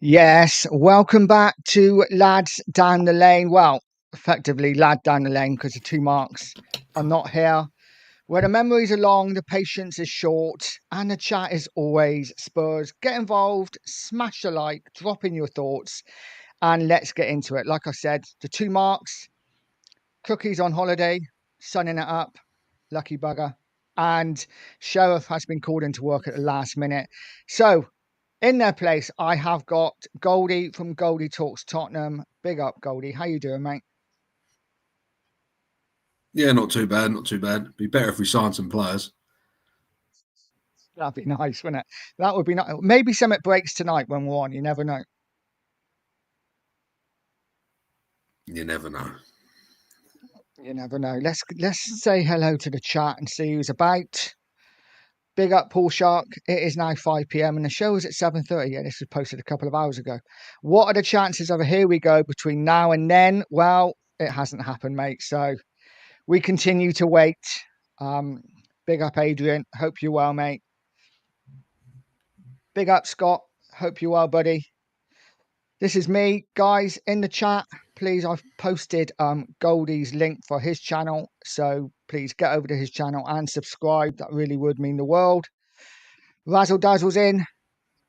Yes, welcome back to Lads Down the Lane. Well, effectively, Lad Down the Lane because the two marks are not here. Where the memories are long, the patience is short, and the chat is always Spurs. Get involved, smash a like, drop in your thoughts, and let's get into it. Like I said, the two marks, Cookie's on holiday, sunning it up, lucky bugger, and Sheriff has been called into work at the last minute. So, in their place, I have got Goldie from Goldie Talks Tottenham. Big up, Goldie. How you doing, mate? Yeah, not too bad, not too bad. Be better if we signed some players. That'd be nice, wouldn't it? That would be nice. Maybe something breaks tonight when we're on. You never know. You never know. You never know. Let's say hello to the chat and see who's about. Big up, Paul Shark. It is now 5 p.m. and the show is at 7:30. Yeah, this was posted a couple of hours ago. What are the chances of a here we go between now and then? Well, it hasn't happened, mate. So we continue to wait. Big up, Adrian. Hope you're well, mate. Big up, Scott. Hope you're well, buddy. This is me, guys, in the chat. Please, I've posted Goldie's link for his channel. So please get over to his channel and subscribe. That really would mean the world. Razzle Dazzle's in.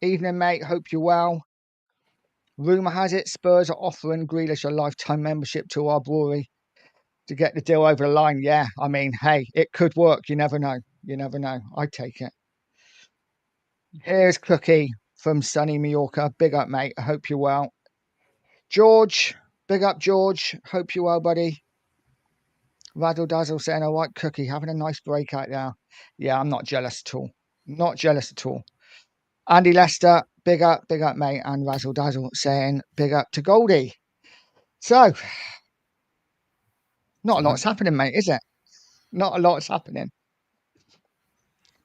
Evening, mate. Hope you're well. Rumour has it Spurs are offering Grealish a lifetime membership to our brewery to get the deal over the line. Yeah, I mean, hey, it could work. You never know. You never know. I'd take it. Here's Cookie from sunny Mallorca. Big up, mate. I hope you're well. George, big up, George. Hope you're well, buddy. Raddle Dazzle saying, all right, Cookie, having a nice break out there. Yeah, I'm not jealous at all. Not jealous at all. Andy Lester, big up, mate. And Razzle Dazzle saying, big up to Goldie. So, not a lot's happening, mate, is it? Not a lot's happening.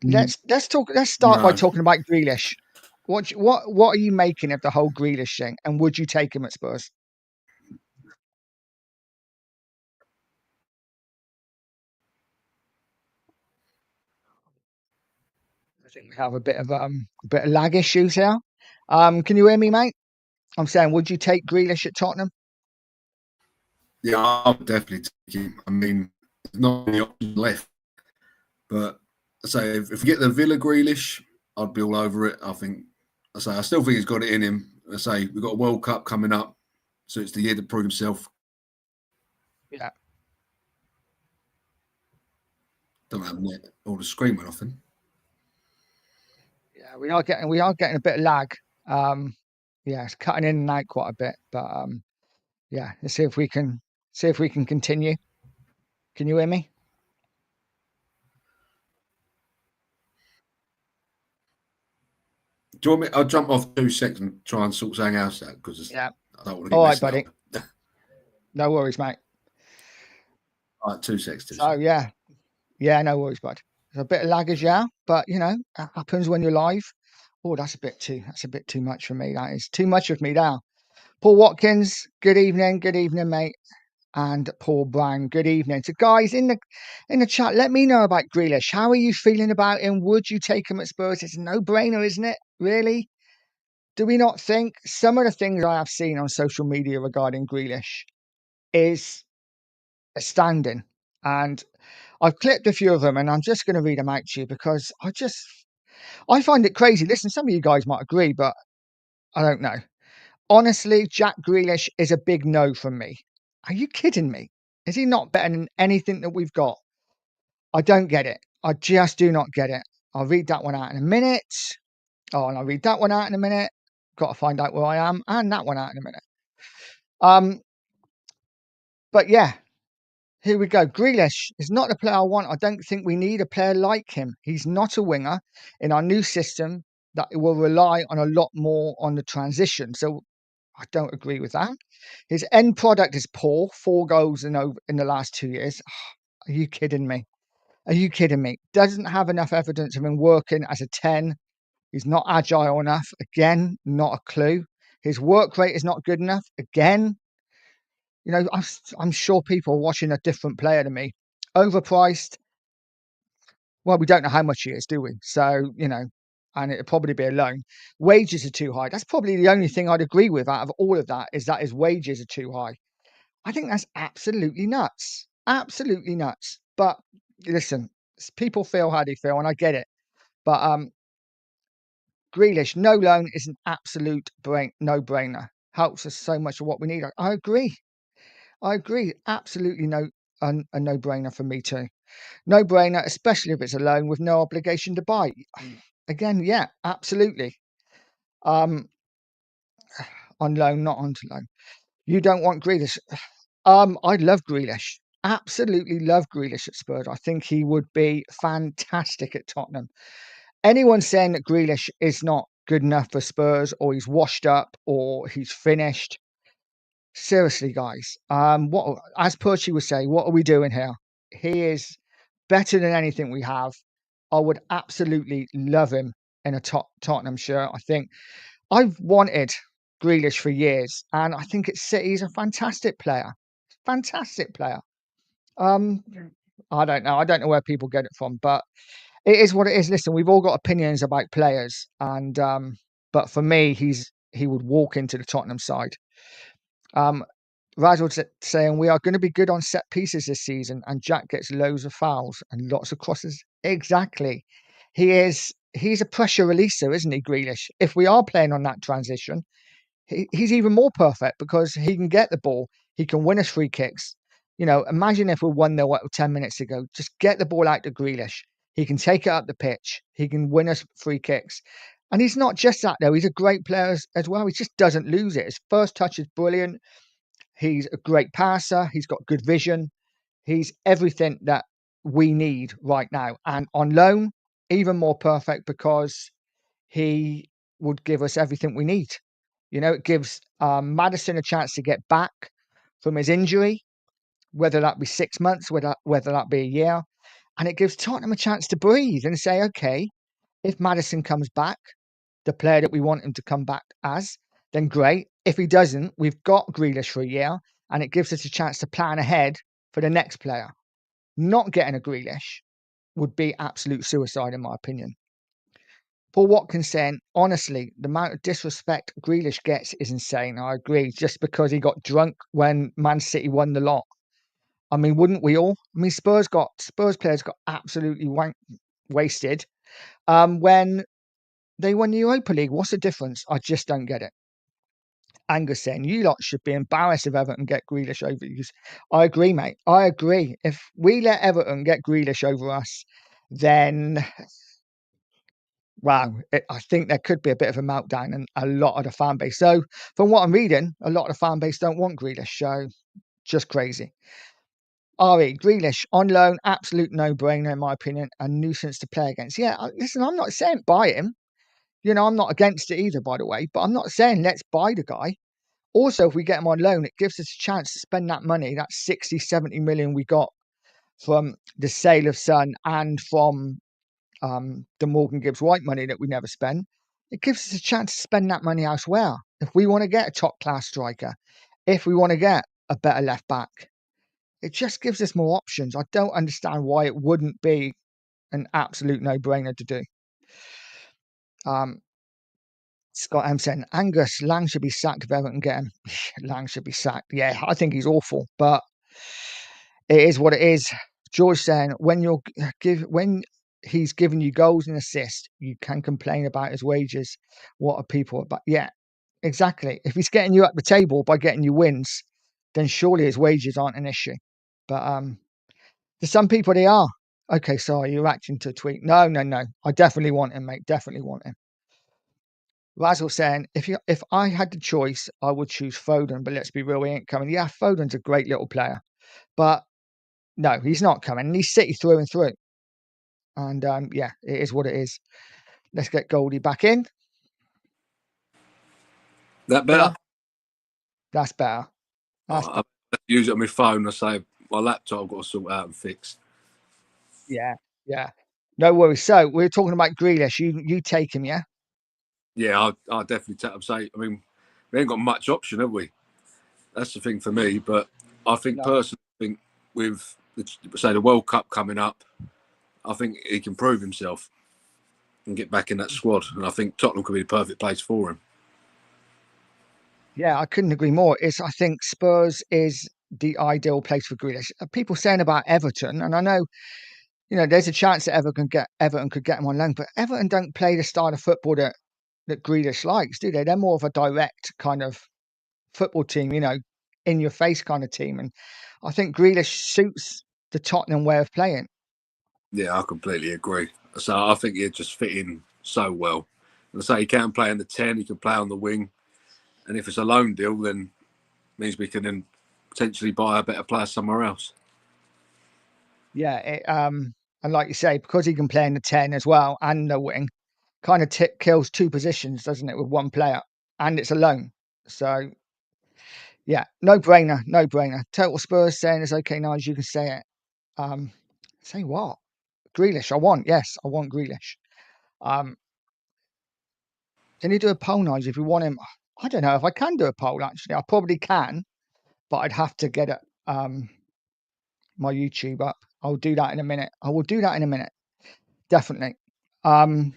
Let's talk. Let's start by No. talking about Grealish. What are you making of the whole Grealish thing? And would you take him at Spurs? I think we have a bit of lag issues here. Can you hear me, mate? I'm saying, would you take Grealish at Tottenham? Yeah, I would definitely take him. I mean, there's not any option left. But I say if we get the Villa Grealish, I'd be all over it. I still think he's got it in him. I say we've got a World Cup coming up, so it's the year to prove himself. Yeah. Don't have net. All the screen went off then. Yeah, we are getting a bit of lag. Yeah, it's cutting in and out quite a bit, but yeah, let's see if we can continue. Can you hear me? Do you want me? I'll jump off 2 seconds and try and sort something else out because Yeah. I don't want to All get right, messed buddy. up. No worries, mate. All right, 2 seconds. So yeah, no worries, bud. There's a bit of lag as yeah, but you know, it happens when you're live. Oh, that's a bit too much for me. That is too much of me now. Paul Watkins, good evening, mate. And Paul Brown, good evening. So guys in the chat, let me know about Grealish. How are you feeling about him? Would you take him at Spurs? It's a no-brainer, isn't it? Really? Do we not think some of the things I have seen on social media regarding Grealish is astounding? And I've clipped a few of them and I'm just going to read them out to you because I find it crazy. Listen, some of you guys might agree, but I don't know. Honestly, Jack Grealish is a big no from me. Are you kidding me? Is he not better than anything that we've got? I don't get it. I just do not get it. I'll read that one out in a minute. Oh, and I'll read that one out in a minute. Got to find out where I am, and that one out in a minute. But yeah, here we go. Grealish is not the player I want. I don't think we need a player like him. He's not a winger in our new system that will rely on a lot more on the transition. So I don't agree with that. His end product is poor. 4 goals in the last 2 years. Are you kidding me? Are you kidding me? Doesn't have enough evidence of him working as a 10. He's not agile enough. Again, not a clue. His work rate is not good enough. Again, you know, I'm sure people are watching a different player than me. Overpriced. Well, we don't know how much he is, do we? So, you know, and it'd probably be a loan. Wages are too high. That's probably the only thing I'd agree with out of all of that, is that his wages are too high. I think that's absolutely nuts. Absolutely nuts. But listen, people feel how they feel, and I get it. But Grealish, no loan is an absolute no-brainer. Helps us so much of what we need. I agree. I agree. Absolutely a no-brainer for me too. No-brainer, especially if it's a loan with no obligation to buy. Again, yeah, absolutely. Um, on loan, not onto loan. You don't want Grealish. I love Grealish. Absolutely love Grealish at Spurs. I think he would be fantastic at Tottenham. Anyone saying that Grealish is not good enough for Spurs, or he's washed up, or he's finished, seriously, guys. What, as Percy would say, what are we doing here? He is better than anything we have. I would absolutely love him in a Tottenham shirt. I think I've wanted Grealish for years, and I think at City he's a fantastic player. Fantastic player. Um, I don't know. I don't know where people get it from, but it is what it is. Listen, we've all got opinions about players, and but for me, he would walk into the Tottenham side. Razzle saying we are going to be good on set pieces this season, and Jack gets loads of fouls and lots of crosses. Exactly, he's a pressure releaser, isn't he, Grealish? If we are playing on that transition, he's even more perfect because he can get the ball, he can win us free kicks. You know, imagine if we won there 10 minutes ago. Just get the ball out to Grealish. He can take it up the pitch. He can win us free kicks. And he's not just that, though. He's a great player as well. He just doesn't lose it. His first touch is brilliant. He's a great passer. He's got good vision. He's everything that we need right now. And on loan, even more perfect because he would give us everything we need. You know, it gives Maddison a chance to get back from his injury, whether that be 6 months, whether that be a year. And it gives Tottenham a chance to breathe and say, okay, if Maddison comes back, the player that we want him to come back as, then great. If he doesn't, we've got Grealish for a year, and it gives us a chance to plan ahead for the next player. Not getting a Grealish would be absolute suicide, in my opinion. Paul Watkins saying, honestly, the amount of disrespect Grealish gets is insane. I agree, just because he got drunk when Man City won the lot. I mean, wouldn't we all? I mean, Spurs players got absolutely wasted when they won the Europa League. What's the difference? I just don't get it. Angus saying, you lot should be embarrassed if Everton get Grealish over you. I agree, mate. I agree. If we let Everton get Grealish over us, then, wow, I think there could be a bit of a meltdown in a lot of the fan base. So, from what I'm reading, a lot of the fan base don't want Grealish. So, just crazy. Grealish on loan, absolute no-brainer in my opinion, a nuisance to play against. Yeah, listen, I'm not saying buy him. You know, I'm not against it either, by the way, but I'm not saying let's buy the guy. Also, if we get him on loan, it gives us a chance to spend that money, that 60, 70 million we got from the sale of Son and from the Morgan Gibbs White money that we never spend. It gives us a chance to spend that money elsewhere. If we want to get a top class striker, if we want to get a better left back, it just gives us more options. I don't understand why it wouldn't be an absolute no-brainer to do. Scott M saying, Angus Lang should be sacked if Everton get him. Lang should be sacked. Yeah, I think he's awful, but it is what it is. George saying, when he's giving you goals and assists, you can complain about his wages. What are people about? Yeah, exactly. If he's getting you up the table by getting you wins, then surely his wages aren't an issue. But to some people, they are. Okay, sorry, you're reacting to a tweet. No. I definitely want him, mate. Definitely want him. Razzle saying, if I had the choice, I would choose Foden, but let's be real, he ain't coming. Yeah, Foden's a great little player, but no, he's not coming. He's City through and through. And yeah, it is what it is. Let's get Goldie back in. That better? That's better. I use it on my phone. I say my laptop I've got to sort out and fix. Yeah. No worries. So we're talking about Grealish. You take him, yeah? Yeah, I'll definitely take him. Say, I mean, we ain't got much option, have we? That's the thing for me. But I think personally, with the World Cup coming up, I think he can prove himself. and get back in that squad. And I think Tottenham could be the perfect place for him. Yeah, I couldn't agree more. I think Spurs is the ideal place for Grealish. People saying about Everton, and I know, there's a chance that Everton could get him on loan, but Everton don't play the style of football that Grealish likes, do they? They're more of a direct kind of football team, in your face kind of team. And I think Grealish suits the Tottenham way of playing. Yeah, I completely agree. So I think he'd just fit in so well. And I say he can play in the 10, he can play on the wing. And if it's a loan deal, then means we can then potentially buy a better player somewhere else. Yeah, and like you say, because he can play in the 10 as well and the wing, kind of kills two positions, doesn't it, with one player, and it's a loan. So yeah, no brainer, no brainer. Total Spurs saying it's okay, Nigel. You can say it. Um, say what? Grealish, yes, I want Grealish. Um, can you do a poll, Nigel, if you want him? I don't know if I can do a poll. Actually, I probably can, but I'd have to get it. My YouTube up. I'll do that in a minute. I will do that in a minute. Definitely. Um,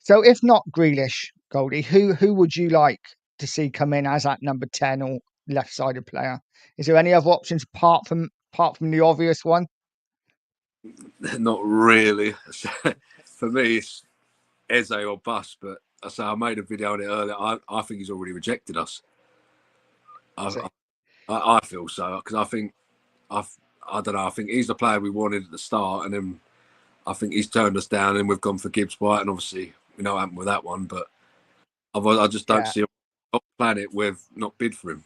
so if not Grealish, Goldie, who would you like to see come in as that number 10 or left-sided player? Is there any other options apart from the obvious one? Not really. For me, it's Eze or bust. But I made a video on it earlier. I think he's already rejected us. Is I, it? I feel so because I think I've, I don't know. I think he's the player we wanted at the start, and then I think he's turned us down, and we've gone for Gibbs White, and obviously we know what happened with that one. But I just don't Yeah. see a planet we've not bid for him.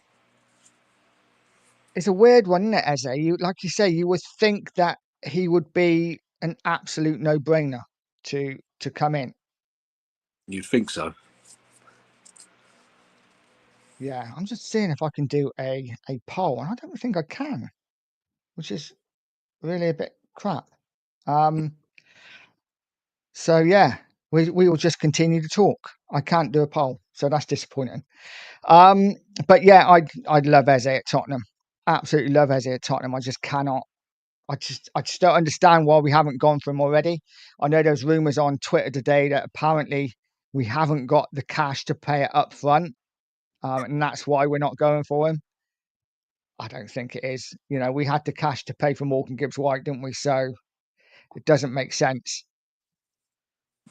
It's a weird one, isn't it, Eze? Like you say, you would think that he would be an absolute no-brainer to come in. You'd think so. Yeah, I'm just seeing if I can do a poll, and I don't think I can, which is really a bit crap. Um, so yeah, we will just continue to talk. I can't do a poll, so that's disappointing. Um, but yeah, I'd love Eze at Tottenham. Absolutely love Eze at Tottenham. I just cannot. I just don't understand why we haven't gone for him already. I know there's rumours on Twitter today that apparently we haven't got the cash to pay it up front, and that's why we're not going for him. I don't think it is. We had the cash to pay for Morgan Gibbs White, didn't we? So it doesn't make sense.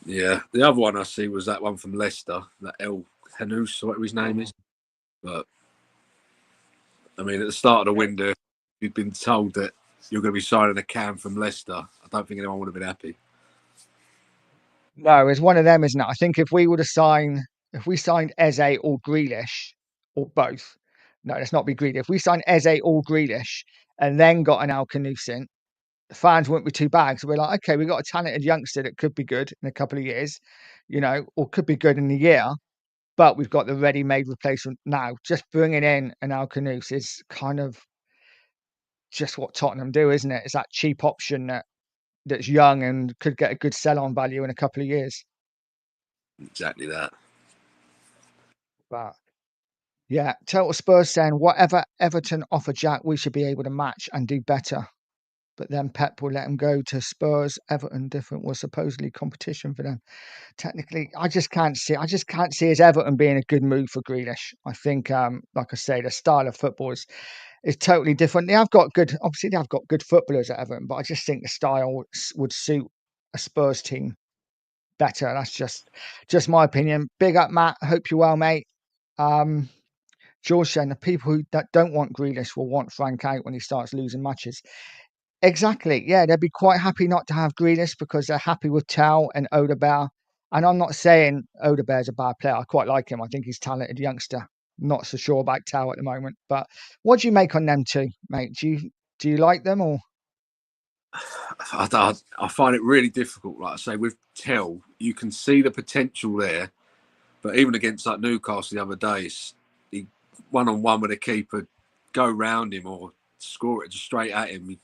Yeah, the other one I see was that one from Leicester, that El Hanous, or whatever his name is. But I mean, at the start of the window, you'd been told that you're going to be signing a cam from Leicester. I don't think anyone would have been happy. No, it's one of them, isn't it? I think if we signed Eze or Grealish or both, no, let's not be greedy. If we signed Eze or Grealish and then got an Alcanuce in, the fans wouldn't be too bad. So we're like, okay, we got a talented youngster that could be good in a couple of years, or could be good in a year, but we've got the ready-made replacement now. Just bringing in an Alcanuce is kind of just what Tottenham do, isn't it? It's that cheap option that's young and could get a good sell-on value in a couple of years. Exactly that. But yeah, Total Spurs saying whatever Everton offer Jack, we should be able to match and do better. But then Pep will let him go to Spurs. Everton different was supposedly competition for them. Technically, I just can't see. I just can't see as Everton being a good move for Grealish. I think, like I say, the style of football is totally different. Obviously they have got good footballers at Everton, but I just think the style would suit a Spurs team better. That's just my opinion. Big up, Matt. Hope you're well, mate. Um, George saying the people that don't want Grealish will want Frank out when he starts losing matches. Exactly. Yeah, they'd be quite happy not to have Grealish because they're happy with Tau and Odegaard. And I'm not saying Odegaard's a bad player. I quite like him. I think he's a talented youngster. Not so sure about Tau at the moment. But what do you make on them two, mate? Do you like them or? I find it really difficult. Like I say, with Tell, you can see the potential there, but even against like Newcastle the other day, he one-on-one with a keeper, go round him or score it just straight at him.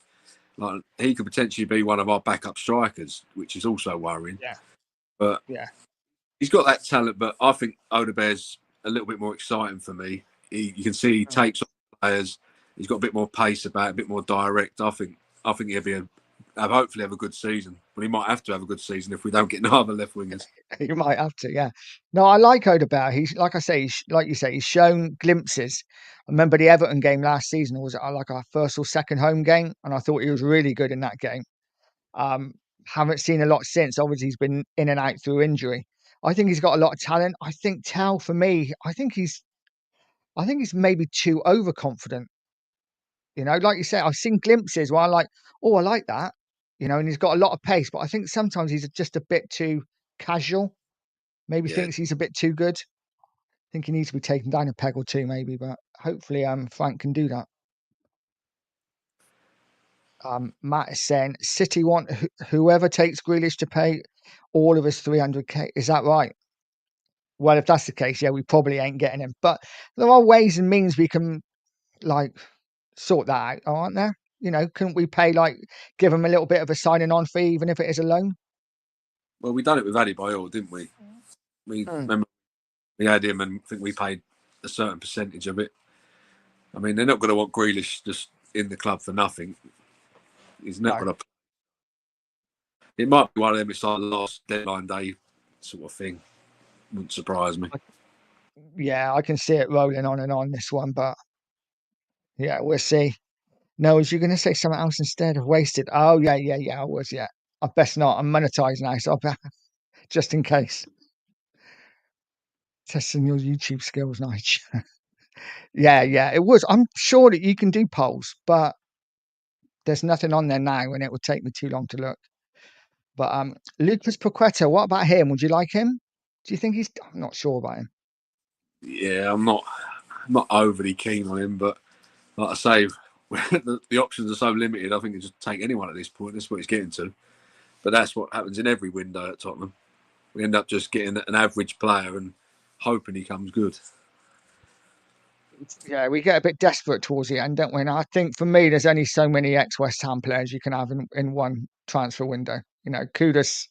Like he could potentially be one of our backup strikers, which is also worrying. Yeah, But yeah. he's got that talent. But I think Odegaard's a little bit more exciting for me. You can see he takes on players. He's got a bit more pace about it, a bit more direct. I think he'll be hopefully have a good season. But he might have to have a good season if we don't get no other left wingers. You might have to, yeah. No, I like Odegaard. He's like I say, like you say, he's shown glimpses. I remember the Everton game last season was like our first or second home game, and I thought he was really good in that game. Um, haven't seen a lot since. Obviously, he's been in and out through injury. I think he's got a lot of talent. I think Tell for me, I think he's maybe too overconfident. You know, like you say, I've seen glimpses where I'm like, oh, I like that. You know, and he's got a lot of pace, but I think sometimes he's just a bit too casual. Maybe Yeah. thinks he's a bit too good. I think he needs to be taken down a peg or two, maybe. But hopefully, Frank can do that. Matt is saying City want whoever takes Grealish to pay all of us 300k. Is that right? Well, if that's the case, yeah, we probably ain't getting him. But there are ways and means we can like sort that out, aren't there? You know, couldn't we pay give him a little bit of a signing on fee, even if it is a loan? Well, we done it with Adebayor, didn't we? We Mm. remember we had him, and I think we paid a certain percentage of it. I mean, they're not going to want Grealish just in the club for nothing. He's not No, going to. It might be one of them. It's like last deadline day sort of thing. Wouldn't surprise me. yeah, I can see it rolling on and on this one, but yeah, we'll see. No, was you going to say something else instead of wasted? Oh, yeah, yeah, yeah, I was, yeah. I best not. I'm monetized now, so just in case. Testing your YouTube skills, Nige. Yeah, yeah, it was. I'm sure that you can do polls, but there's nothing on there now, and it would take me too long to look. But Lucas Paqueta, what about him? Would you like him? Do you think he's? I'm not sure about him. Yeah, I'm not overly keen on him, but like I say, the options are so limited. I think you just take anyone at this point. That's what he's getting to. But that's what happens in every window at Tottenham. We end up just getting an average player and hoping he comes good. Yeah, we get a bit desperate towards the end, don't we? And I think for me, there's only so many ex-West Ham players you can have in one transfer window. You know, Kudus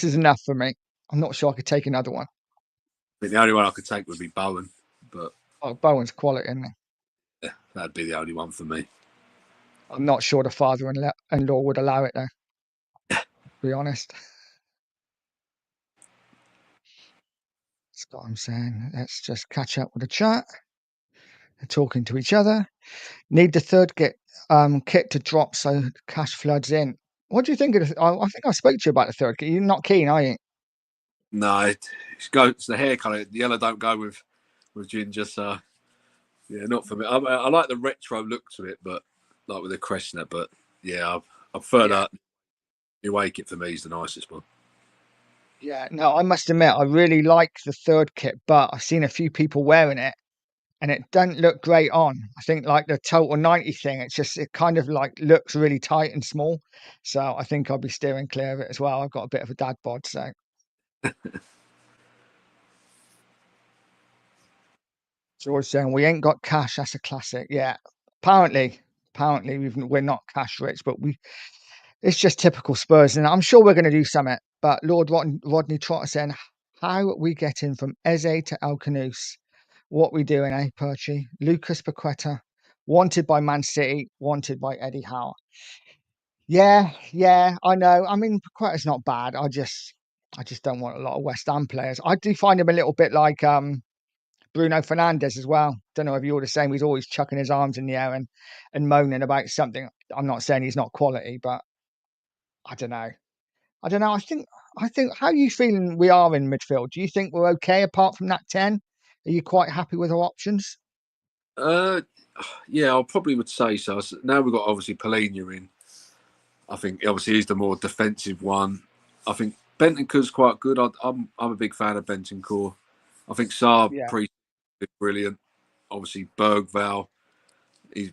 is enough for me. I'm not sure I could take another one. I think the only one I could take would be Bowen, but Oh, Bowen's quality, isn't he? yeah, that'd be the only one for me. I'm not sure the father-in-law would allow it, though. To be honest, that's what I'm saying. Let's just catch up with the chat. They're talking to each other. Need the third kit to drop so cash floods in. What do you think of the? I think I spoke to you about the third kit. You're not keen, are you? No, it's the hair colour. The yellow don't go with ginger, so yeah, not for me. I like the retro look to it, but like with the crest in it. But yeah, I prefer Yeah. that. The away kit for me is the nicest one. Yeah, no, I must admit, I really like the third kit, but I've seen a few people wearing it and it doesn't look great on. I think like the total 90 thing, it kind of like looks really tight and small. So I think I'll be steering clear of it as well. I've got a bit of a dad bod, so George saying we ain't got cash. That's a classic. Yeah, apparently we're not cash rich, but it's just typical Spurs, and I'm sure we're going to do something. But Lord Rodney Trotter saying how we getting from Eze to El Canous. What we doing, eh, Perchy? Lucas Paqueta, wanted by Man City, wanted by Eddie Howe. Yeah, yeah, I know. I mean, Paqueta's not bad. I just don't want a lot of West Ham players. I do find him a little bit like Bruno Fernandes as well. Don't know if you're the same. He's always chucking his arms in the air and moaning about something. I'm not saying he's not quality, but I don't know. I don't know. I think how are you feeling we are in midfield? Do you think we're okay apart from that 10? Are you quite happy with our options? Uh, yeah, I probably would say so. Now we've got obviously Polina in. I think obviously he's the more defensive one. I think Bentancur's quite good. I'm a big fan of Bentancur. I think Saab Yeah. is brilliant. Obviously Bergval, he's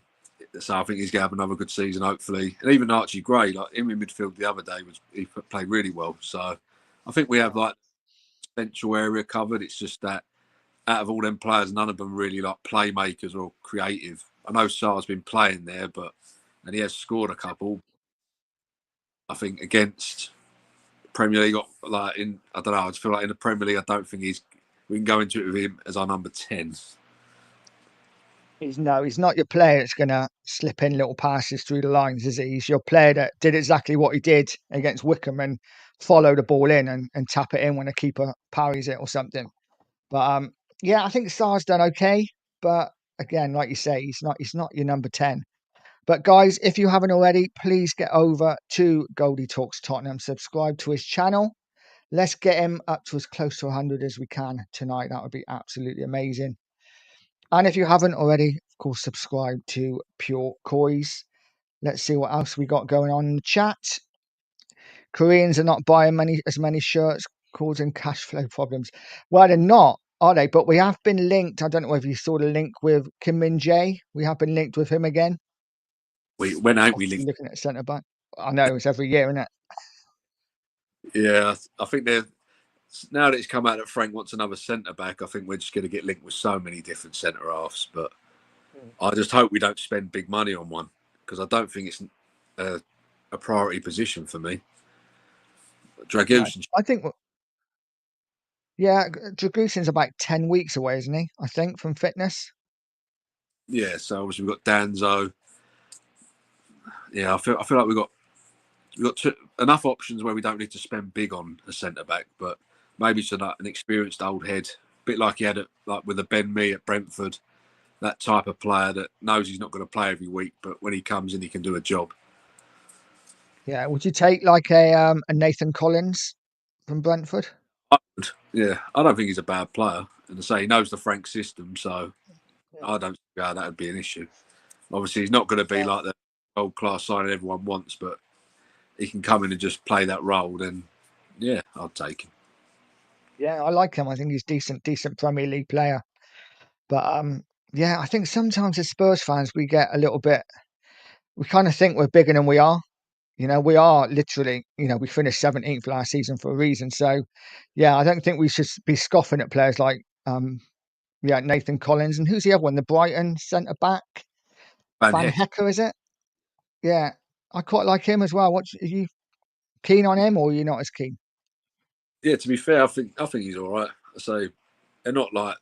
so I think he's going to have another good season hopefully. And even Archie Gray, like him in midfield the other day he played really well. So I think we have Yeah. like central area covered. It's just that out of all them players, none of them really like playmakers or creative. I know Saar's been playing there, and he has scored a couple. I think against Premier League, like in I don't know. I just feel like in the Premier League, I don't think we can go into it with him as our number 10. He's not your player that's going to slip in little passes through the lines, is he? He's your player that did exactly what he did against Wickham and follow the ball in and tap it in when a keeper parries it or something. But yeah, I think Sarr's done okay. But again, like you say, he's not your number 10. But guys, if you haven't already, please get over to Goldie Talks Tottenham, subscribe to his channel. Let's get him up to as close to 100 as we can tonight. That would be absolutely amazing. And if you haven't already, of course, subscribe to Pure Coys. Let's see what else we got going on in the chat. Koreans are not buying as many shirts, causing cash flow problems. Well, they're not, are they? But we have been linked. I don't know if you saw the link with Kim Min Jae. We have been linked with him again. When ain't we Obviously, linked? looking at centre back. I know it's every year, isn't it? Yeah, I think they're now that it's come out that Frank wants another centre back. I think we're just going to get linked with so many different centre halves. But I just hope we don't spend big money on one because I don't think it's a priority position for me. No, Dragusin, I think. Yeah, Dragusin's about 10 weeks away, isn't he? I think from fitness. yeah. So obviously we've got Danzo. Yeah, I feel like we've got enough options where we don't need to spend big on a centre back, but maybe to an experienced old head, a bit like he had it like with a Ben Mee at Brentford, that type of player that knows he's not going to play every week, but when he comes in, he can do a job. Yeah, would you take like a Nathan Collins from Brentford? Yeah, I don't think he's a bad player, and to say he knows the Frank system, so I don't think that would be an issue. Obviously, he's not going to be Yeah, like the old class signing everyone wants, but he can come in and just play that role. Then, yeah, I'll take him. yeah, I like him. I think he's decent Premier League player. But yeah, I think sometimes as Spurs fans we get a little bit. We kind of think we're bigger than we are. We are literally. We finished 17th last season for a reason. So, yeah, I don't think we should be scoffing at players like yeah, Nathan Collins and who's the other one? The Brighton centre back, Van Van Heck. Hecker, is it? Yeah, I quite like him as well. Are you keen on him or are you not as keen? Yeah, to be fair, I think he's all right. So they're not like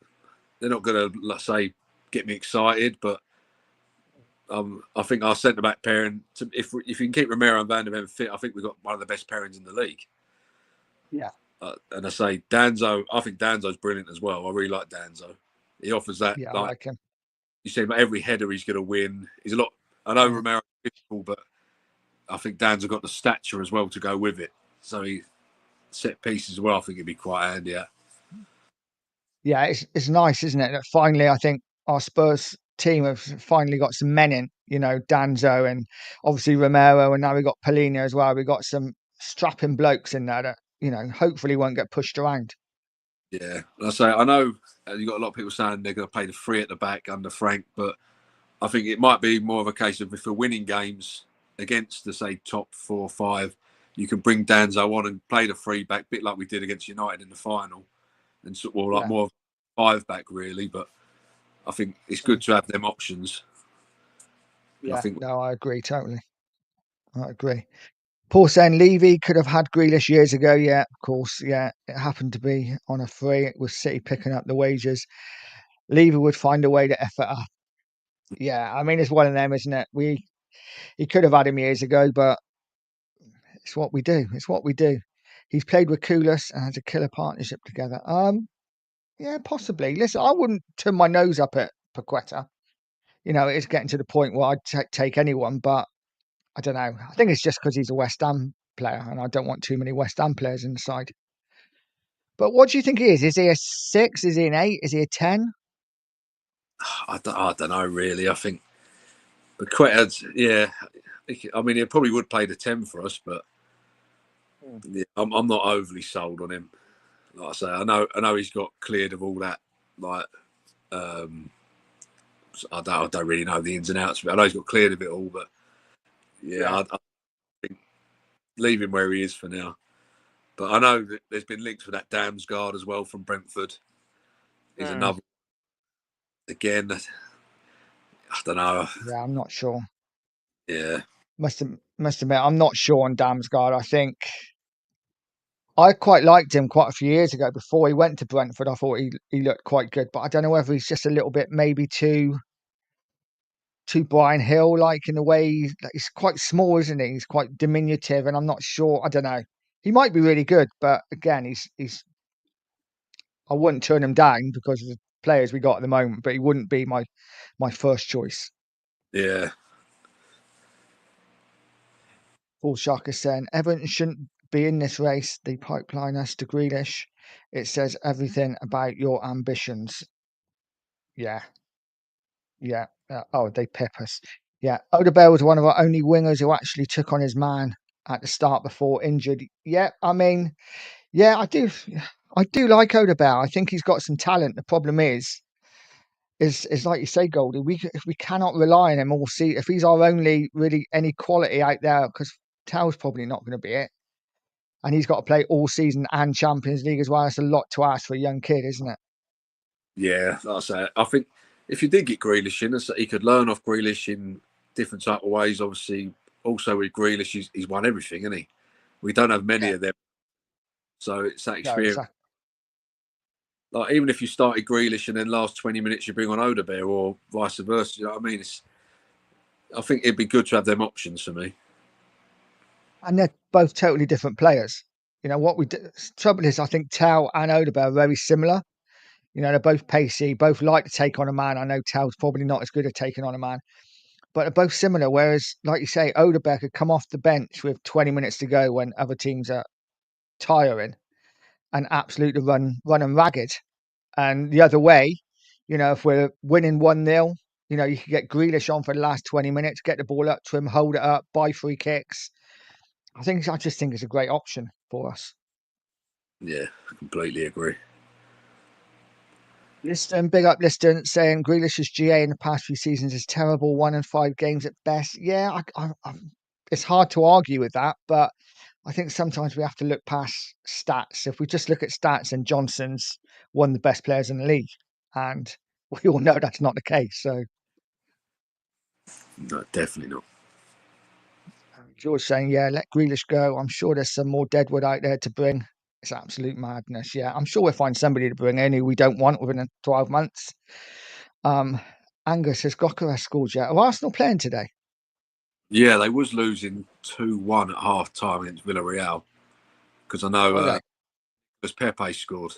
they're not going to let's say get me excited, but I think our centre back pairing, if you can keep Romero and Van der Ven fit, I think we've got one of the best pairings in the league. Yeah, And I say Danzo, I think Danzo's brilliant as well. I really like Danzo. He offers that yeah, I like like him. you see, but every header he's going to win. He's a lot. I know Yeah. Romero's physical, but I think Dan's got the stature as well to go with it. So he set pieces as well. I think it'd be quite handy at. Yeah, it's nice, isn't it? That finally, I think our Spurs team have finally got some men in. Danzo and obviously Romero, and now we got Polina as well. We got some strapping blokes in there that hopefully won't get pushed around. Yeah, and I say I know you got a lot of people saying they're going to play the three at the back under Frank, but I think it might be more of a case of if we're winning games against the say top 4 or 5, you can bring Danzo on and play the three back, bit like we did against United in the final, and sort of like Yeah, more of a five back really. But I think it's good to have them options. And I yeah. think No, I agree totally. I agree. Paul saying Levy could have had Grealish years ago. Yeah, of course. Yeah, it happened to be on a free with City picking up the wages. Levy would find a way to F it up. Yeah, I mean it's one of them, isn't it? He could have had him years ago, but it's what we do. It's what we do. He's played with Koulias and has a killer partnership together. Yeah, possibly. Listen, I wouldn't turn my nose up at Paqueta. It's getting to the point where I'd take anyone, but I don't know. I think it's just because he's a West Ham player, and I don't want too many West Ham players in the side. But what do you think he is? Is he a 6? Is he an 8? Is he a 10? I don't know really. I think but Quetter's yeah. I mean, he probably would play the 10 for us, but Hmm. yeah, I'm not overly sold on him. Like I say, I know he's got cleared of all that. Like um, I don't really know the ins and outs of it. I know he's got cleared of it all, but yeah, Yeah. I think leave him where he is for now. But I know that there's been links with that Damsgaard as well from Brentford. Is Hmm. another again. I don't know. Yeah, I'm not sure. Yeah, Must admit, I'm not sure on Damsgaard. I think I quite liked him quite a few years ago before he went to Brentford. I thought he looked quite good, but I don't know whether he's just a little bit maybe too. too Brian Hill like in the way he's quite small, isn't he? He's quite diminutive, and I'm not sure. I don't know. He might be really good, but again, he's. I wouldn't turn him down because of the players we got at the moment, but he wouldn't be my first choice. Yeah, Paul Shark is saying Everton shouldn't be in this race. They pipeline us to Grealish. It says everything about your ambitions. Yeah, yeah. Oh, they pip us. Yeah, Odobell was one of our only wingers who actually took on his man at the start before injured. Yeah, I mean, yeah, I do like Odobell. I think he's got some talent. The problem is like you say, Goldie. If we cannot rely on him all see if he's our only really any quality out there, because Tow's probably not going to be it, and he's got to play all season and Champions League as well. That's a lot to ask for a young kid, isn't it? yeah. Like I say, I think if you did get Grealish in, he could learn off Grealish in different type of ways. Obviously, also with Grealish, he's won everything, isn't he? We don't have many Yeah, of them, so it's that no, experience. exactly. Like even if you started Grealish and then last 20 minutes you bring on Odebear or vice versa, you know what I mean? I think it'd be good to have them options for me. And they're both totally different players. You know what we do, trouble is, I think Tao and Odobell are very similar. You know, they're both pacey, both like to take on a man. I know Tao's probably not as good at taking on a man, but they're both similar. Whereas, like you say, Odebeck could come off the bench with 20 minutes to go when other teams are tiring and absolutely run and ragged. And the other way, you know, if we're winning 1-0, you know, you can get Grealish on for the last 20 minutes, get the ball up to him, hold it up, buy free kicks. I just think it's a great option for us. Yeah, I completely agree. Liston, big up Liston, saying Grealish's GA in the past few seasons is terrible, 1 in 5 games at best. Yeah, it's hard to argue with that, but I think sometimes we have to look past stats. If we just look at stats, and Johnson's one of the best players in the league, and we all know that's not the case. So No, definitely not. George saying, yeah, let Grealish go. I'm sure there's some more deadwood out there to bring. It's absolute madness. Yeah, I'm sure we'll find somebody to bring in who we don't want within 12 months. Um, Angus has Gokaras scored yet. Are Arsenal playing today? Yeah, they was losing 2-1 at half time against Villarreal because I Oh, know are they? because Pepe scored.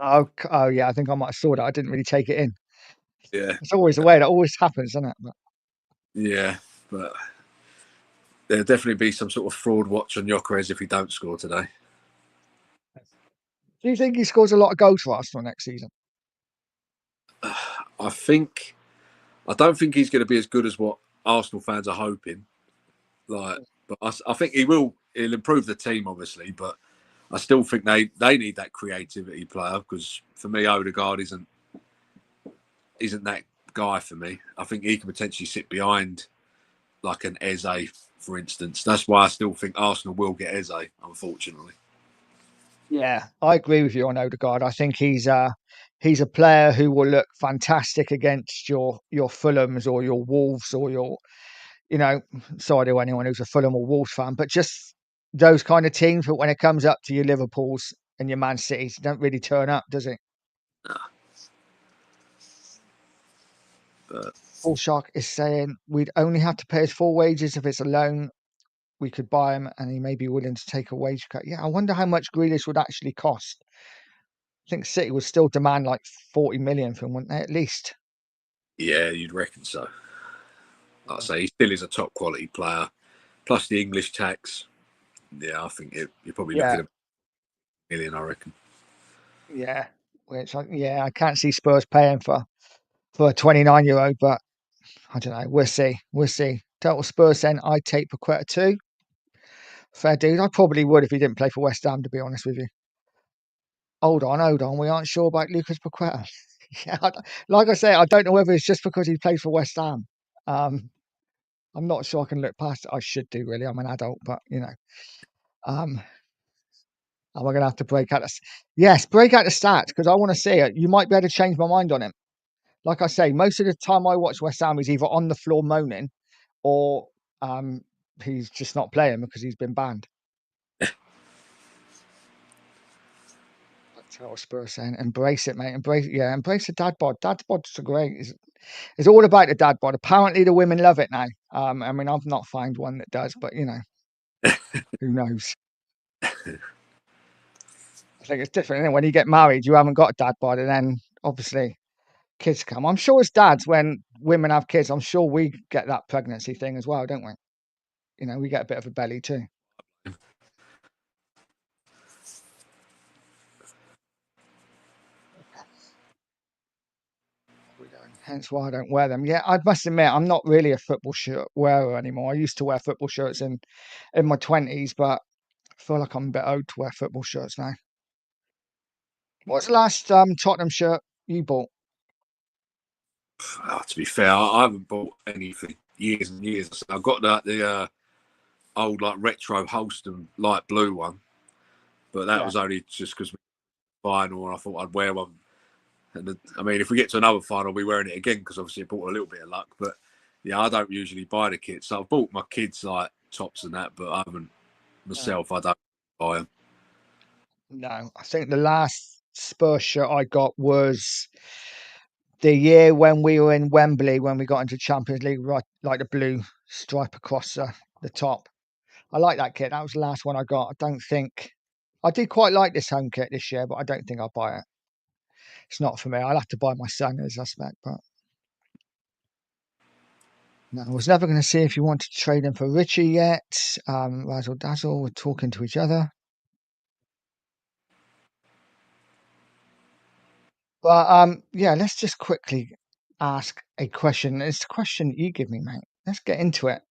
Oh, yeah. I think I might have saw that. I didn't really take it in. Yeah, It's always the way that always happens, isn't it? But yeah, but there'll definitely be some sort of fraud watch on Jokeres if he don't score today. do you think he scores a lot of goals for Arsenal next season? I think I don't think he's going to be as good as what Arsenal fans are hoping. Like, but I think he will. He'll improve the team, obviously, but I still think they need that creativity player because for me, Odegaard isn't that guy for me. I think he can potentially sit behind like an Eze, for instance. That's why I still think Arsenal will get Eze, unfortunately. Yeah, I agree with you on Odegaard. I think he's a player who will look fantastic against your Fulhams or your Wolves or your, you know, sorry to anyone who's a Fulham or Wolves fan, but just those kind of teams. But when it comes up to your Liverpools and your Man Cities, don't really turn up, does it? Nah, but Paul Shark is saying we'd only have to pay his full wages if it's a loan. We could buy him, and he may be willing to take a wage cut. Yeah, I wonder how much Grealish would actually cost. I think City would still demand like 40 million for him, wouldn't they? At least. yeah, you'd reckon so. Like I Yeah. say, he still is a top quality player. Plus the English tax. Yeah, I think you're probably Yeah, looking at a million, I reckon. yeah. I can't see Spurs paying for a 29-year-old, but I don't know. We'll see. We'll see. Total Spurs then. I'd take Paqueta too. Fair dude. I probably would if he didn't play for West Ham, to be honest with you. Hold on. We aren't sure about Lucas Paqueta. Yeah, like I say, I don't know whether it's just because he plays for West Ham. Um, I'm not sure I can look past it. I should do really. I'm an adult, but you know, um, am I going to have to break out? Yes, break out the stats because I want to see it. You might be able to change my mind on him. Like I say, most of the time I watch West Ham, he's either on the floor moaning or he's just not playing because he's been banned. That's how Spurs saying, embrace it, mate. Embrace, yeah, embrace the dad bod. Dad bods are great. It's all about the dad bod. Apparently, the women love it now. I mean, I've not found one that does, but who knows? I think it's different. When you get married, you haven't got a dad bod, and then obviously kids come. I'm sure as dads, when women have kids, I'm sure we get that pregnancy thing as well, don't we? We get a bit of a belly too. We don't. Hence why I don't wear them. Yeah, I must admit, I'm not really a football shirt wearer anymore. I used to wear football shirts in my 20s, but I feel like I'm a bit old to wear football shirts now. What's the last Tottenham shirt you bought? To be fair, I haven't bought anything years and years. I've got the old like retro Holston light blue one, but that Yeah. was only just because we were final and I thought I'd wear one. And I mean, if we get to another final, I'll be wearing it again because obviously I bought a little bit of luck. But yeah, I don't usually buy the kits. So I've bought my kids like tops and that, but I haven't No. myself. I don't buy them. No, I think the last Spurs shirt I got was the year when we were in Wembley when we got into Champions League, right, like the blue stripe across the top. I like that kit. That was the last one I got. I don't think I did quite like this home kit this year, but I don't think I'll buy it. It's not for me. I'll have to buy my son as I suspect, but no, I was never going to see if you wanted to trade him for Richie yet. Razzle Dazzle, we're talking to each other. But yeah, let's just quickly ask a question. It's a question you give me, mate. Let's get into it.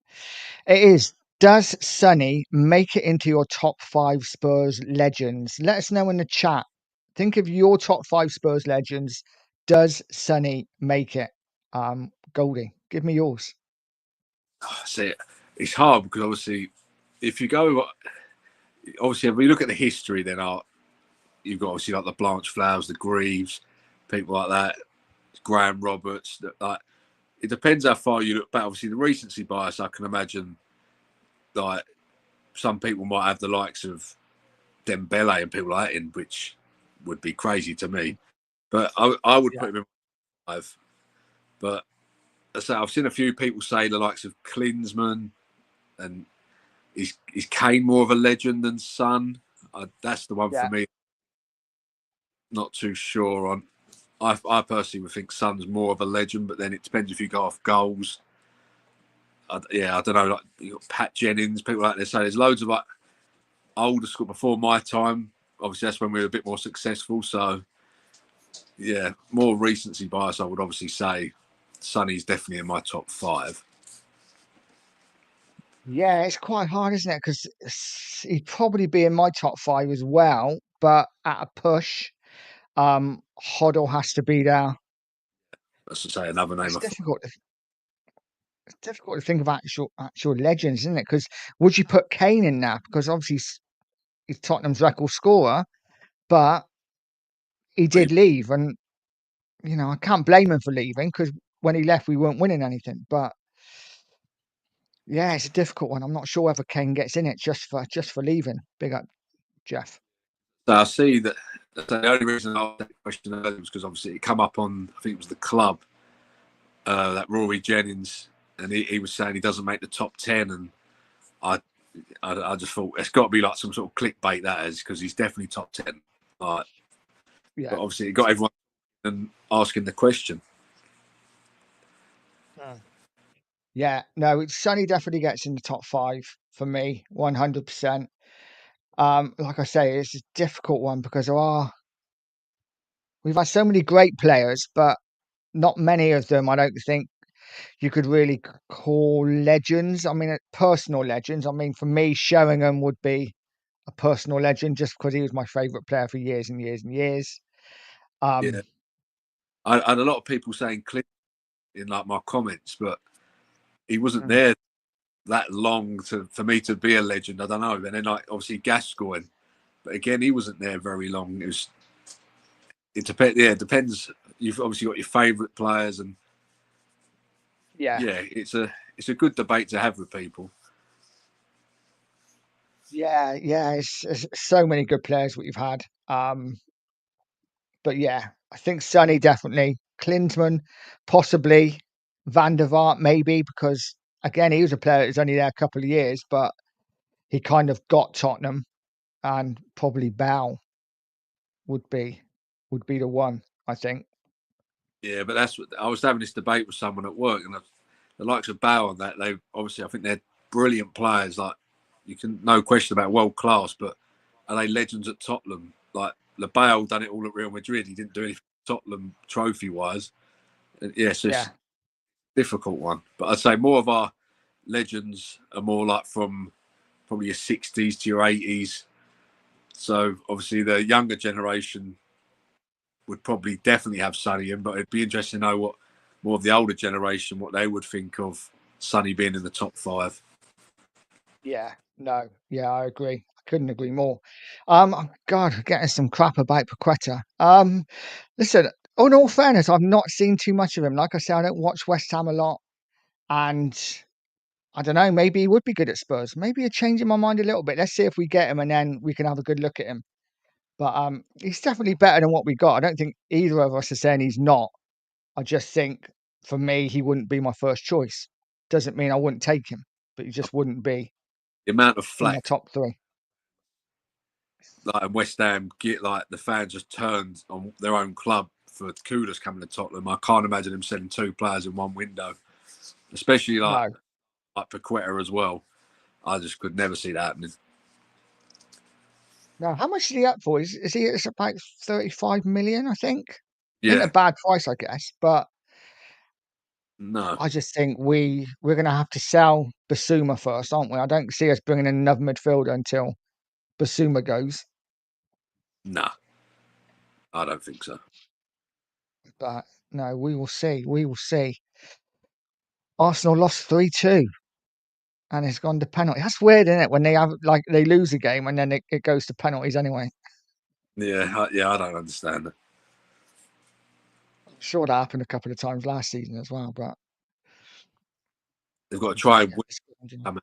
It is, does Sonny make it into your top 5 Spurs legends? Let us know in the chat. Think of your top 5 Spurs legends. Does Sonny make it? Goldie, give me yours. See, it's hard because obviously, if you go, obviously, if we look at the history, then you've got obviously like the Blanche Flowers, the Greaves, people like that, Graham Roberts. Like, it depends how far you look back. Obviously, the recency bias, I can imagine, like some people might have the likes of Dembele and people like that in, which would be crazy to me. But I would Yeah. put him in 5. But I say I've seen a few people say the likes of Klinsmann and is Kane more of a legend than Son? That's the one for Yeah. me. Not too sure on. I personally would think Son's more of a legend, but then it depends if you go off goals. Yeah, I don't know. Like you got Pat Jennings, people like this. So there's loads of like older school before my time. Obviously, that's when we were a bit more successful. So yeah, more recency bias. I would obviously say Sonny's definitely in my top 5. Yeah, it's quite hard, isn't it? Because he'd probably be in my top 5 as well. But at a push, Hoddle has to be there. That's to say another name. It's difficult. It's difficult to think of actual legends, isn't it? Because would you put Kane in there? Because obviously he's Tottenham's record scorer, but he did leave, and I can't blame him for leaving because when he left, we weren't winning anything. But yeah, it's a difficult one. I'm not sure whether Kane gets in it just for leaving. Big up, Jeff. So I see that. The only reason I asked that question earlier was because obviously it come up on, I think it was the club, that Rory Jennings, and he was saying he doesn't make the top 10, and I I just thought it's got to be like some sort of clickbait that is because he's definitely top 10. Like, Yeah. but obviously it got everyone and asking the question. Yeah, no, Sonny definitely gets in the top 5 for me, 100%. Like I say, it's a difficult one because we've had so many great players, but not many of them I don't think you could really call legends. I mean, personal legends. I mean, for me, Sheringham would be a personal legend just because he was my favourite player for years and years and years. Yeah, Um, I had a lot of people saying Clint in like my comments, but he wasn't mm, there that long for me to be a legend. I don't know. And then like obviously Gascoigne, but again he wasn't there very long. It depends. Yeah, it depends. You've obviously got your favourite players, and yeah, yeah, it's a good debate to have with people. yeah. It's so many good players we've had. But yeah, I think Sonny definitely Klinsmann, possibly Van der Vaart, maybe, because again, he was a player that was only there a couple of years, but he kind of got Tottenham, and probably Bell would be the one, I think. Yeah, but that's what I was having this debate with someone at work, and the likes of Bow and that, they obviously, I think they're brilliant players. Like, you can, no question about world class, but are they legends at Tottenham? Like, Bale done it all at Real Madrid. He didn't do anything at Tottenham trophy wise. Yeah, so it's Yeah, a difficult one. But I'd say more of our legends are more like from probably your 60s to your 80s. So obviously the younger generation would probably definitely have Sonny in, but it'd be interesting to know what more of the older generation, what they would think of Sonny being in the top five. yeah, no, yeah, I agree. I couldn't agree more. Oh, God, getting some crap about Paqueta. Listen, in all fairness, I've not seen too much of him. Like I said, I don't watch West Ham a lot, and I don't know. Maybe he would be good at Spurs. Maybe you're changing my mind a little bit. Let's see if we get him, and then we can have a good look at him. But he's definitely better than what we got. I don't think either of us are saying he's not. I just think for me, he wouldn't be my first choice. Doesn't mean I wouldn't take him, but he just wouldn't be The amount of in my flack top three. like West Ham get, like the fans just turned on their own club for Kudus coming to Tottenham. I can't imagine him selling two players in one window, especially like No, Paqueta as well. I just could never see that happening. no. How much is he up for? Is he? It's about 35 million, I think. Ain't a Yeah, bad price, I guess. But no, I just think we're going to have to sell Basuma first, aren't we? I don't see us bringing in another midfielder until Basuma goes. nah, I don't think so. But no, we will see. We will see. Arsenal lost 3-2, and it's gone to penalty. That's weird, isn't it? When they have like they lose a game and then it goes to penalties anyway. Yeah, I don't understand it. I'm sure that happened a couple of times last season as well. But They've got to just try and yeah, win. it's good. I mean,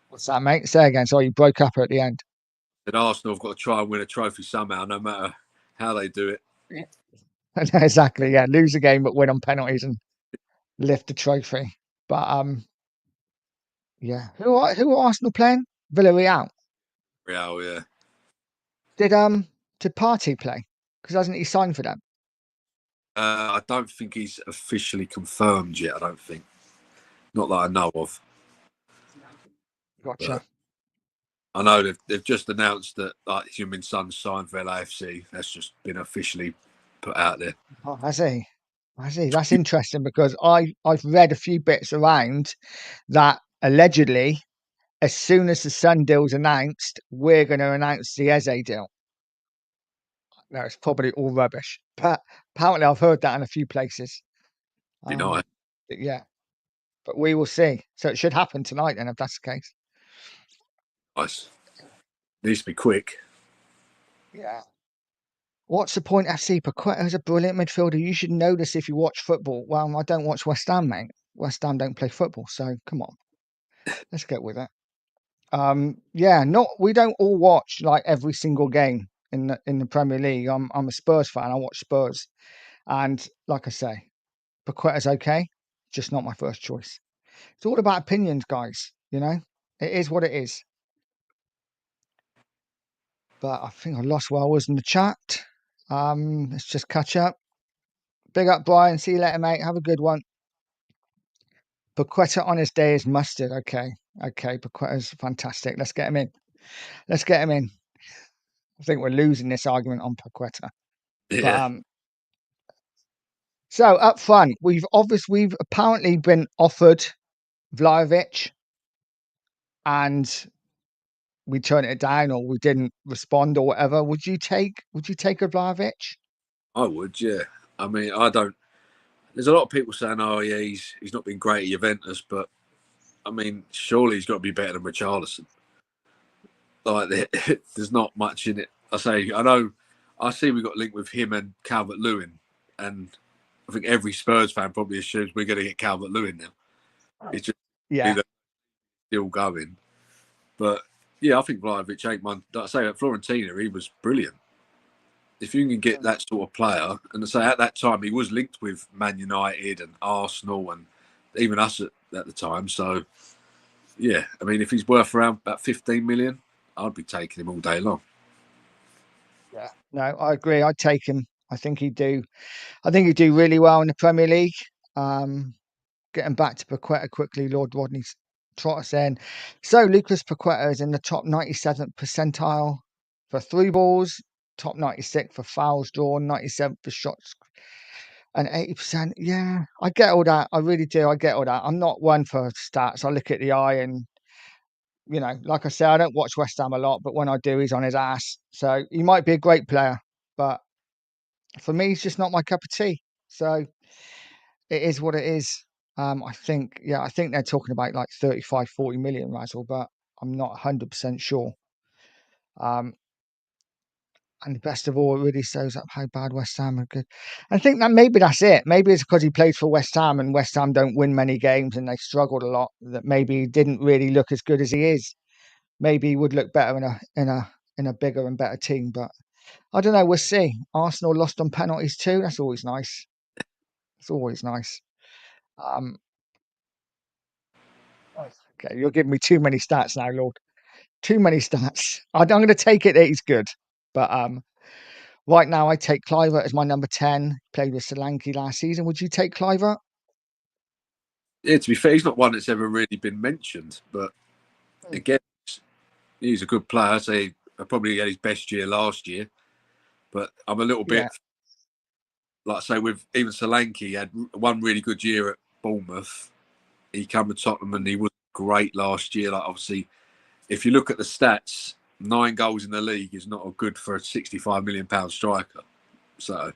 What's that, mate? Say again. Sorry, you broke up at the end. that Arsenal have got to try and win a trophy somehow, no matter how they do it. Yeah. Exactly. Yeah, lose a game but win on penalties and lift the trophy. But yeah. Who are Arsenal playing? Villarreal. Real, yeah. Did did Partey play? Because hasn't he signed for them? I don't think he's officially confirmed yet. I don't think, not that I know of, Gotcha. but I know they've just announced that like Human Son signed for LAFC. That's just been officially put out there. Oh, has he? Has he? That's interesting because I've read a few bits around that allegedly, as soon as the Sun deal's announced, we're going to announce the Eze deal. No, it's probably all rubbish. But apparently, I've heard that in a few places. Be nice. Yeah, but we will see. So it should happen tonight then, if that's the case. Nice. Needs to be quick. Yeah. What's the point, FC? Paqueta is a brilliant midfielder. You should know this if you watch football. Well, I don't watch West Ham, mate. West Ham don't play football, so come on, let's get with it. Yeah, not we don't all watch like every single game in the Premier League. I'm a Spurs fan. I watch Spurs, and like I say, Paqueta's okay, just not my first choice. It's all about opinions, guys. You know, it is what it is. But I think I lost while I was in the chat. Let's just catch up. Big up, Brian. See you later, mate. Have a good one. Paqueta on his day is mustard. Okay, okay. Paqueta's fantastic. Let's get him in. Let's get him in. I think we're losing this argument on Paqueta. But Yeah, so up front, we've apparently been offered Vlahovic, and we turned it down or we didn't respond or whatever. Would you take a Vlahovic? I would. Yeah. I mean, I don't. There's a lot of people saying, "Oh, yeah, he's not been great at Juventus," but I mean, surely he's got to be better than Richarlison. Like, there's not much in it. I know. I see we got linked with him and Calvert Lewin, and I think every Spurs fan probably assumes we're going to get Calvert Lewin now. It's just Yeah, still going. But yeah, I think Vlahovic ain't one. Like I say, at Florentina, he was brilliant. if you can get that sort of player, and to say at that time he was linked with Man United and Arsenal and even us at the time. So yeah, I mean, if he's worth around about 15 million, I'd be taking him all day long. Yeah, no, I agree. I'd take him. I think he'd do. I think he'd do really well in the Premier League. Getting back to Paqueta quickly, Lord Rodney Trotter saying, so Lucas Paqueta is in the top 97th percentile for through balls, top 96 for fouls drawn, 97 for shots, and 80%. Yeah, I get all that. I really do. I get all that. I'm not one for stats. I look at the eye and, like I said, I don't watch West Ham a lot, but when I do, he's on his ass. So he might be a great player, but for me, he's just not my cup of tea. So it is what it is. I think they're talking about like 35, 40 million, Razzle, but I'm not 100% sure. And best of all, it really shows up how bad West Ham are good. I think that maybe that's it. Maybe it's because he played for West Ham and West Ham don't win many games and they struggled a lot. That maybe he didn't really look as good as he is. Maybe he would look better in a bigger and better team. But I don't know. We'll see. Arsenal lost on penalties too. That's always nice. It's always nice. Um, okay, you're giving me too many stats now, Lord. Too many stats. I'm going to take it that he's good, but right now I take Cliver as my number 10. Played with Solanke last season. Would you take Cliver? Yeah, to be fair, he's not one that's ever really been mentioned, but again, he's a good player. So he probably had his best year last year, but I'm a little Yeah, bit like I say with even Solanke. He had one really good year at Bournemouth. He came to Tottenham and he was great last year. Like obviously, if you look at the stats, 9 goals in the league is not a good for a 65 million pound striker. So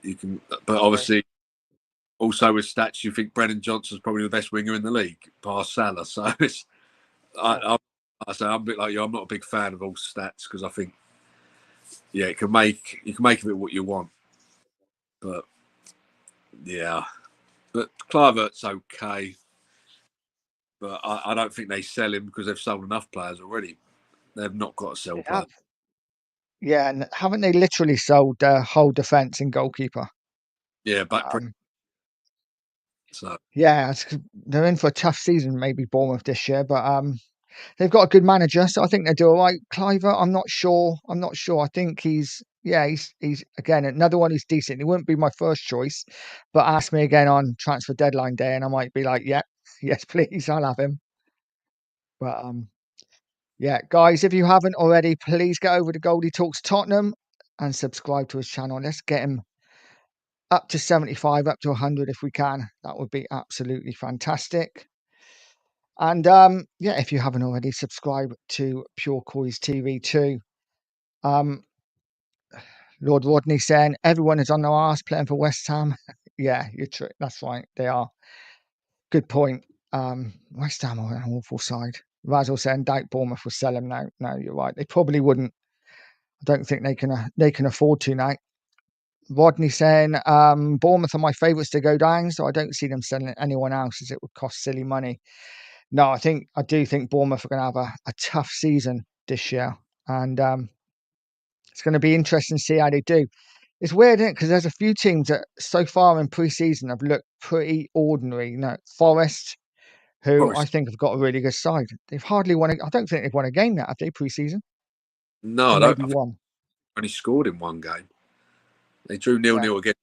you can, but obviously also with stats, you think Brennan Johnson's probably the best winger in the league, past Salah. So it's, I say I'm a bit like you. I'm not a big fan of all stats because I think, yeah, you can make of it what you want. But yeah, but Clivert's okay. But I don't think they sell him because they've sold enough players already. They've not got to sell they players. have. Yeah, and haven't they literally sold their whole defence and goalkeeper? Yeah, but Um, so yeah, they're in for a tough season, maybe Bournemouth this year, but they've got a good manager, so I think they do all right. Cliver, I'm not sure. I'm not sure. I think he's again another one who's decent. He wouldn't be my first choice, but ask me again on transfer deadline day, and I might be like, yeah, yes, please, I'll have him. But yeah, guys, if you haven't already, please get over to Goldie Talks Tottenham and subscribe to his channel. Let's get him up to 75, up to 100 if we can. That would be absolutely fantastic. And yeah, if you haven't already, subscribe to Pure Coys TV too. Um, Lord Rodney saying everyone is on their arse playing for West Ham. Yeah, you're true. That's right. They are. Good point. West Ham are an awful side. Razzle saying doubt Bournemouth will sell him now. No, you're right. They probably wouldn't. I don't think they can afford to now. Rodney saying Bournemouth are my favourites to go down, so I don't see them selling anyone else as it would cost silly money. No, I do think Bournemouth are going to have a tough season this year, and it's going to be interesting to see how they do. It's weird, isn't it? Because there's a few teams that so far in pre-season have looked pretty ordinary. Forest, who I Forest. think have got a really good side. They've hardly won. I don't think they've won a game yet, have they? Pre-season, No, or I don't. maybe I think one. they only scored in one game. They drew 0-0 Yeah, again.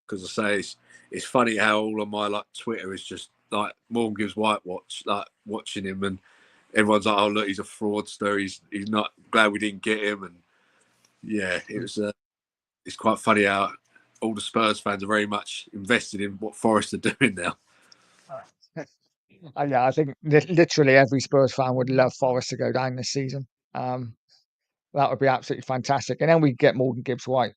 Because I say it's funny how all of my like Twitter is just like Morgan gives White watch like watching him and everyone's like, oh look, he's a fraudster. He's not glad we didn't get him. And yeah, it was. It's quite funny how all the Spurs fans are very much invested in what Forest are doing now. yeah. I think literally every Spurs fan would love Forest to go down this season. Um, that would be absolutely fantastic, and then we get Morgan Gibbs White.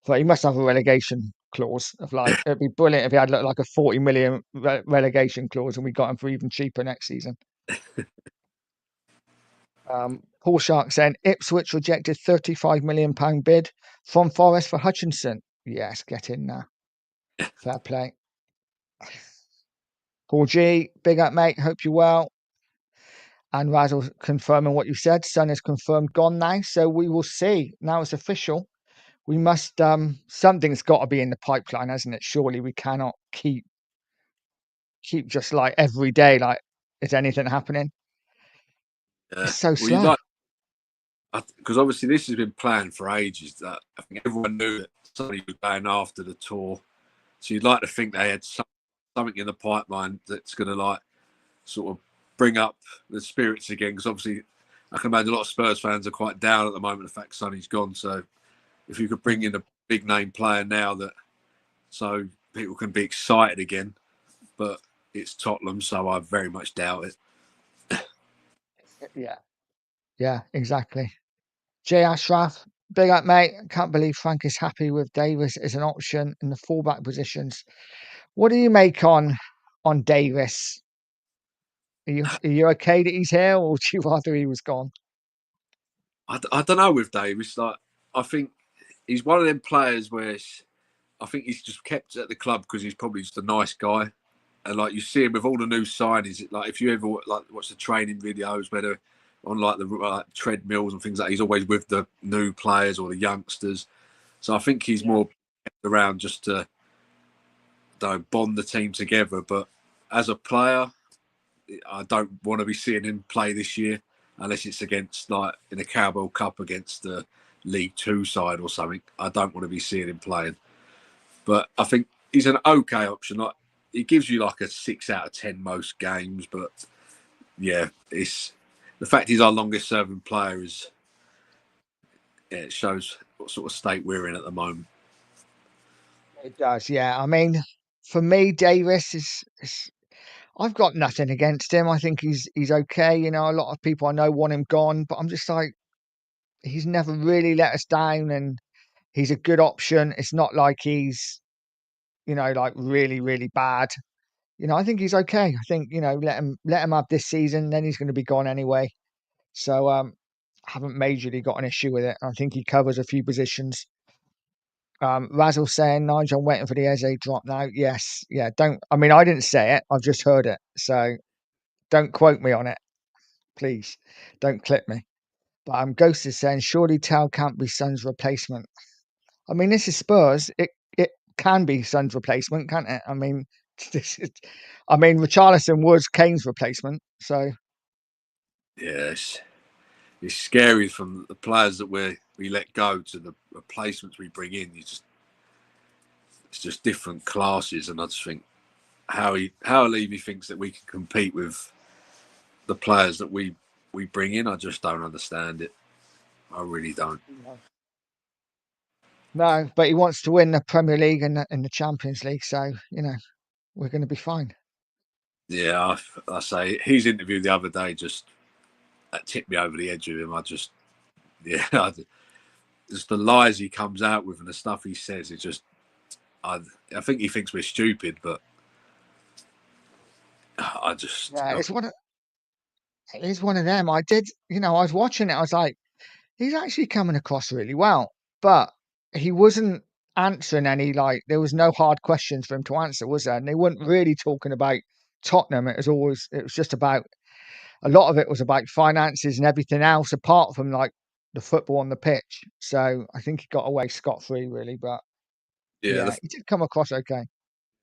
So he must have a relegation clause of like it'd be brilliant if he had like a 40 million relegation clause and we got him for even cheaper next season. Paul Shark saying Ipswich rejected £35 million bid from Forest for Hutchinson. Yes, get in there. Fair play. Paul G, big up, mate. Hope you're well. And Razzle confirming what you said. Son is confirmed gone now. So we will see. Now it's official. We must something's got to be in the pipeline, hasn't it? Surely we cannot keep just like every day like is anything happening? It's so Well, you'd slow. like, because obviously this has been planned for ages. That I think everyone knew that somebody was going after the tour, so you'd like to think they had something in the pipeline that's going to like sort of bring up the spirits again. Because obviously, I can imagine a lot of Spurs fans are quite down at the moment. The fact Sonny's gone, so if you could bring in a big name player now, that so people can be excited again. But it's Tottenham, so I very much doubt it. Yeah, exactly. Jay Ashraf, big up, mate. Can't believe Frank is happy with Davis as an option in the fullback positions. What do you make on Davis? Are you okay that he's here, or would you rather he was gone? I don't know with Davis. Like, I think he's one of them players where I think he's just kept at the club because he's probably just a nice guy. And like you see him with all the new signings, like if you ever like watch the training videos, whether on like the treadmills and things like that, he's always with the new players or the youngsters. So I think he's more around just to bond the team together. But as a player, I don't want to be seeing him play this year unless it's against like in the Carabao Cup against the League Two side or something. I don't want to be seeing him playing. But I think he's an okay option. Like he gives you like a 6 out of 10 most games, but yeah, it's the fact he's our longest serving player is it shows what sort of state we're in at the moment. It does, yeah. I mean, for me, Davis is I've got nothing against him. I think he's okay. You know, a lot of people I know want him gone, but I'm just like he's never really let us down, and he's a good option. It's not like he's like really really bad. I think he's okay. I think let him have this season, then he's going to be gone anyway. So I haven't majorly got an issue with it. I think he covers a few positions. Razzle saying, Nigel, I'm waiting for the Eze drop now. Yes, yeah. I didn't say it. I've just heard it. So don't quote me on it, please. Don't clip me. But Ghost is saying, surely Tao can't be Son's replacement. I mean, this is Spurs. It can be Son's replacement, can't it? I mean, Richarlison was Kane's replacement. So Yes. It's scary from the players that we let go to the replacements we bring in. It's just different classes, and I just think how Levy thinks that we can compete with the players that we bring in. I just don't understand it. I really don't. no, but he wants to win the Premier League and the Champions League. So we're going to be fine. Yeah, I say his interview the other day just tipped me over the edge of him. Just the lies he comes out with and the stuff he says. It just I think he thinks we're stupid, but I just it is one of them. I was watching it. I was like, he's actually coming across really well, but he wasn't answering any there was no hard questions for him to answer, was there? And they weren't really talking about Tottenham. It was just about a lot of it was about finances and everything else apart from the football on the pitch. So I think he got away scot-free really, but yeah. yeah, he did come across okay.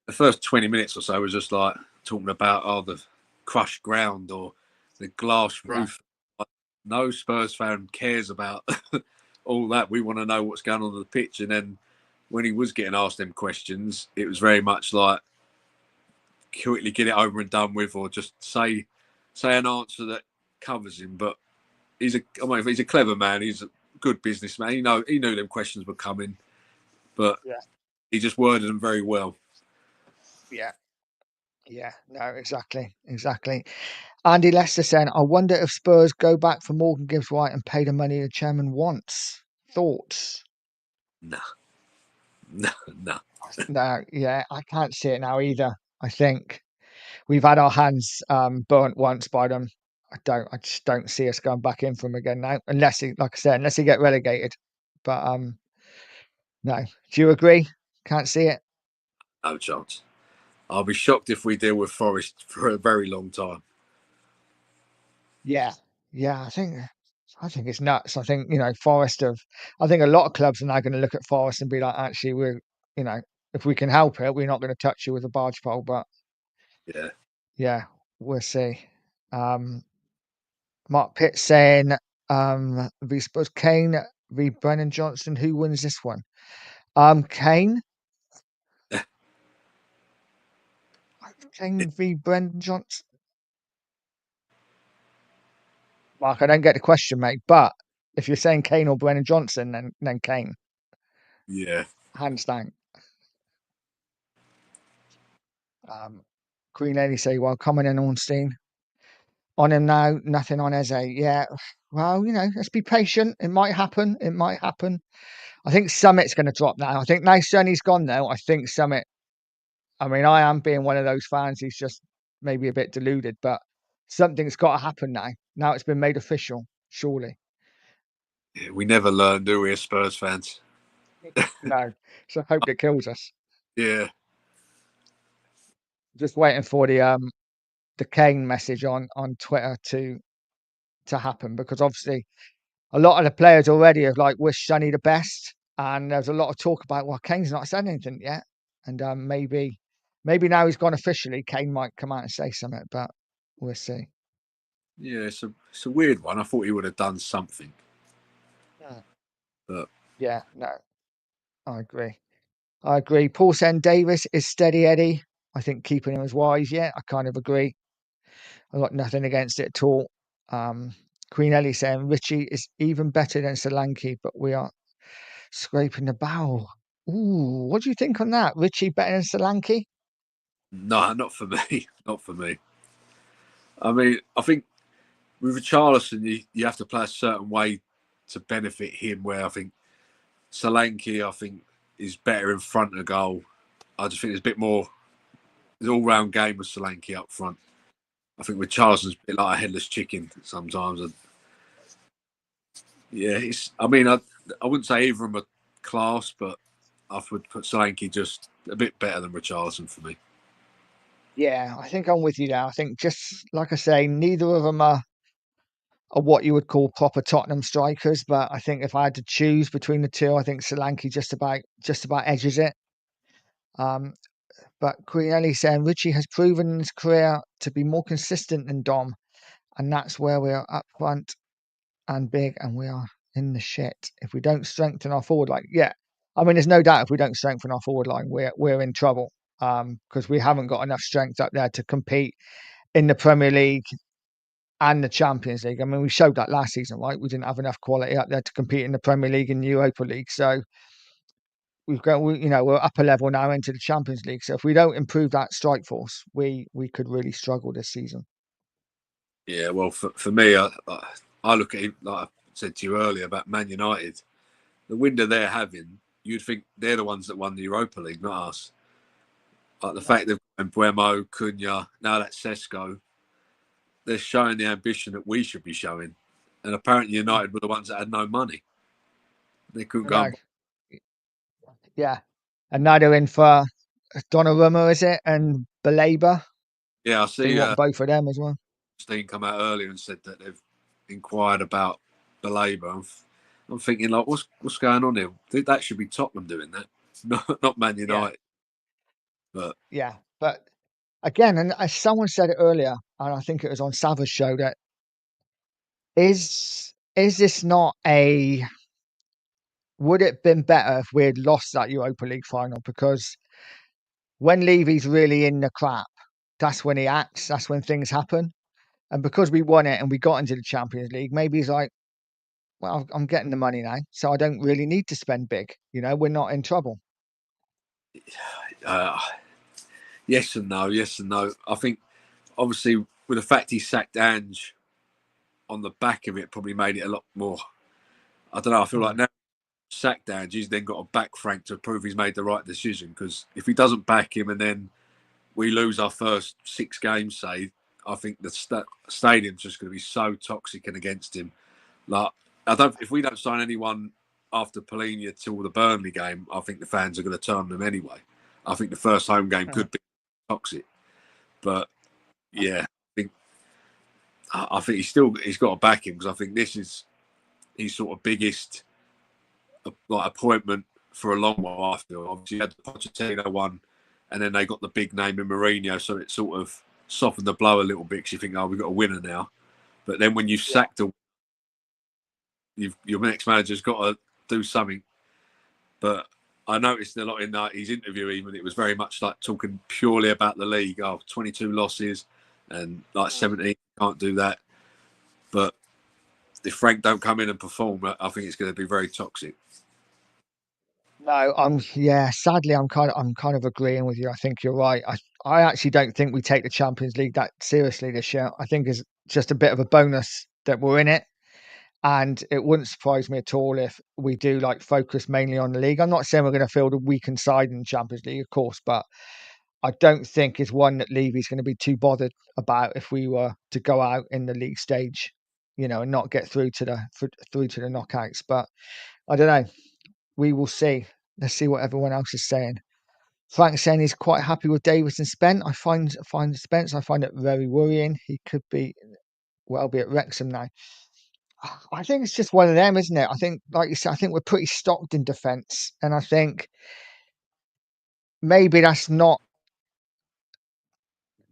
The first 20 minutes or so was just like talking about the crushed ground or the glass roof. No Spurs fan cares about all that. We want to know what's going on the pitch. And then when he was getting asked them questions, it was very much like quickly get it over and done with, or just say an answer that covers him. But he's a clever man. He's a good businessman. He knew them questions were coming, but he just worded them very well. Yeah, no, exactly. Andy Lester saying, I wonder if Spurs go back for Morgan Gibbs White and pay the money the chairman wants. Thoughts? No. No, yeah, I can't see it now either. I think we've had our hands burnt once by them. I just don't see us going back in for him again now, unless he get relegated. But no. Do you agree? Can't see it. No chance. I'll be shocked if we deal with Forest for a very long time. Yeah, yeah. I think it's nuts. I think Forest have. I think a lot of clubs are now going to look at Forest and be like, actually, you know, if we can help it, we're not going to touch you with a barge pole. But Yeah. yeah, we'll see. Um, Mark Pitt saying, v Spurs Kane v Brennan Johnson. Who wins this one? Kane. Kane v Brennan Johnson. Mark, I don't get the question, mate. But if you're saying Kane or Brennan Johnson, then Kane, Yeah. hands down. Queen Lady say, well, Common and Ornstein on him now, nothing on Eze. Yeah, well, let's be patient. It might happen. It might happen. I think Summit's going to drop now. I think now Sonny's gone though. I think Summit. I mean, I am being one of those fans. He's just maybe a bit deluded, but something's got to happen now. Now it's been made official, surely. Yeah, we never learn, do we, as Spurs fans? No, so I hope it kills us. Yeah. Just waiting for the Kane message on Twitter to happen, because obviously a lot of the players already have like wished Sonny the best, and there's a lot of talk about, well, Kane's not said anything yet, and maybe now he's gone officially, Kane might come out and say something, but we'll see. Yeah, it's a weird one. I thought he would have done something. But Yeah, no, I agree. Paul saying Davis is steady Eddie. I think keeping him as wise. Yeah, I kind of agree. I've got nothing against it at all. Queen Ellie saying Richie is even better than Solanke, but we are scraping the barrel. Ooh, what do you think on that? Richie better than Solanke? no, not for me. Not for me. I mean, I think with Richarlison, you have to play a certain way to benefit him, where I think Solanke, is better in front of goal. I just think there's a bit more, there's all round game with Solanke up front. I think with Charleston's a bit like a headless chicken sometimes. And yeah, I wouldn't say either of them are class, but I would put Solanke just a bit better than Richarlison for me. Yeah, I think I'm with you now. I think, just like I say, neither of them are what you would call proper Tottenham strikers. But I think if I had to choose between the two, I think Solanke just about edges it. But Queen Ellie saying Richie has proven in his career to be more consistent than Dom, and that's where we are up front and big, and we are in the shit if we don't strengthen our forward line. Yeah, I mean, there's no doubt if we don't strengthen our forward line, we're in trouble, because we haven't got enough strength up there to compete in the Premier League and the Champions League. I mean, we showed that last season, right? We didn't have enough quality up there to compete in the Premier League and the Europa League. So we're up a level now into the Champions League. So if we don't improve that strike force, we could really struggle this season. Yeah, well, for me, I look at it like I said to you earlier about Man United. The window they're having, you'd think they're the ones that won the Europa League, not us. Like the fact that Buemo, Cunha, now that Sesko, they're showing the ambition that we should be showing. And apparently United were the ones that had no money. They couldn't I go know. and buy. Yeah. And now they're in for Donnarumma, is it? And Baleba. Yeah, I They see want both of them as well. Steen come out earlier and said that they've inquired about Baleba. I'm thinking, like, what's going on here? That should be Tottenham doing that, not Man Yeah. United. But Yeah. But again, and as someone said it earlier, and I think it was on Sava's show, that is this not a would it have been better if we had lost that Europa League final? Because when Levy's really in the crap, that's when he acts, that's when things happen. And because we won it and we got into the Champions League, maybe he's like, well, I'm getting the money now, so I don't really need to spend big. We're not in trouble. uh, yes and no, yes and no. I think obviously with the fact he sacked Ange on the back of it, probably made it a lot more. I don't know. I feel like now sacked Ange, he's then got to back Frank to prove he's made the right decision. Because if he doesn't back him and then we lose our first 6 games, say, I think the stadium's just going to be so toxic and against him. Like, if we don't sign anyone after Polinia till the Burnley game, I think the fans are going to turn them anyway. I think the first home game could be toxic, but yeah, I think I think he's got to back him, because I think this is his sort of biggest appointment for a long while. I feel obviously he had the Pochettino one, and then they got the big name in Mourinho, so it sort of softened the blow a little bit, because you think, oh, we've got a winner now. But then when you've sacked your next manager's got to do something. But I noticed a lot in his interview, even it was very much like talking purely about the league. 22 losses and like 17, can't do that. But if Frank don't come in and perform, I think it's going to be very toxic. No, sadly I'm kind of agreeing with you. I think you're right. I actually don't think we take the Champions League that seriously this year. I think it's just a bit of a bonus that we're in it. And it wouldn't surprise me at all if we do like focus mainly on the league. I'm not saying we're going to field a weakened side in the Champions League, of course, but I don't think it's one that Levy's going to be too bothered about if we were to go out in the league stage, and not get through to the knockouts. But I don't know. We will see. Let's see what everyone else is saying. Frank's saying he's quite happy with Davis and Spence. I find Spence. I find it very worrying. He could be at Wrexham now. I think it's just one of them, isn't it? I think, like you said, I think we're pretty stocked in defence, and I think maybe that's not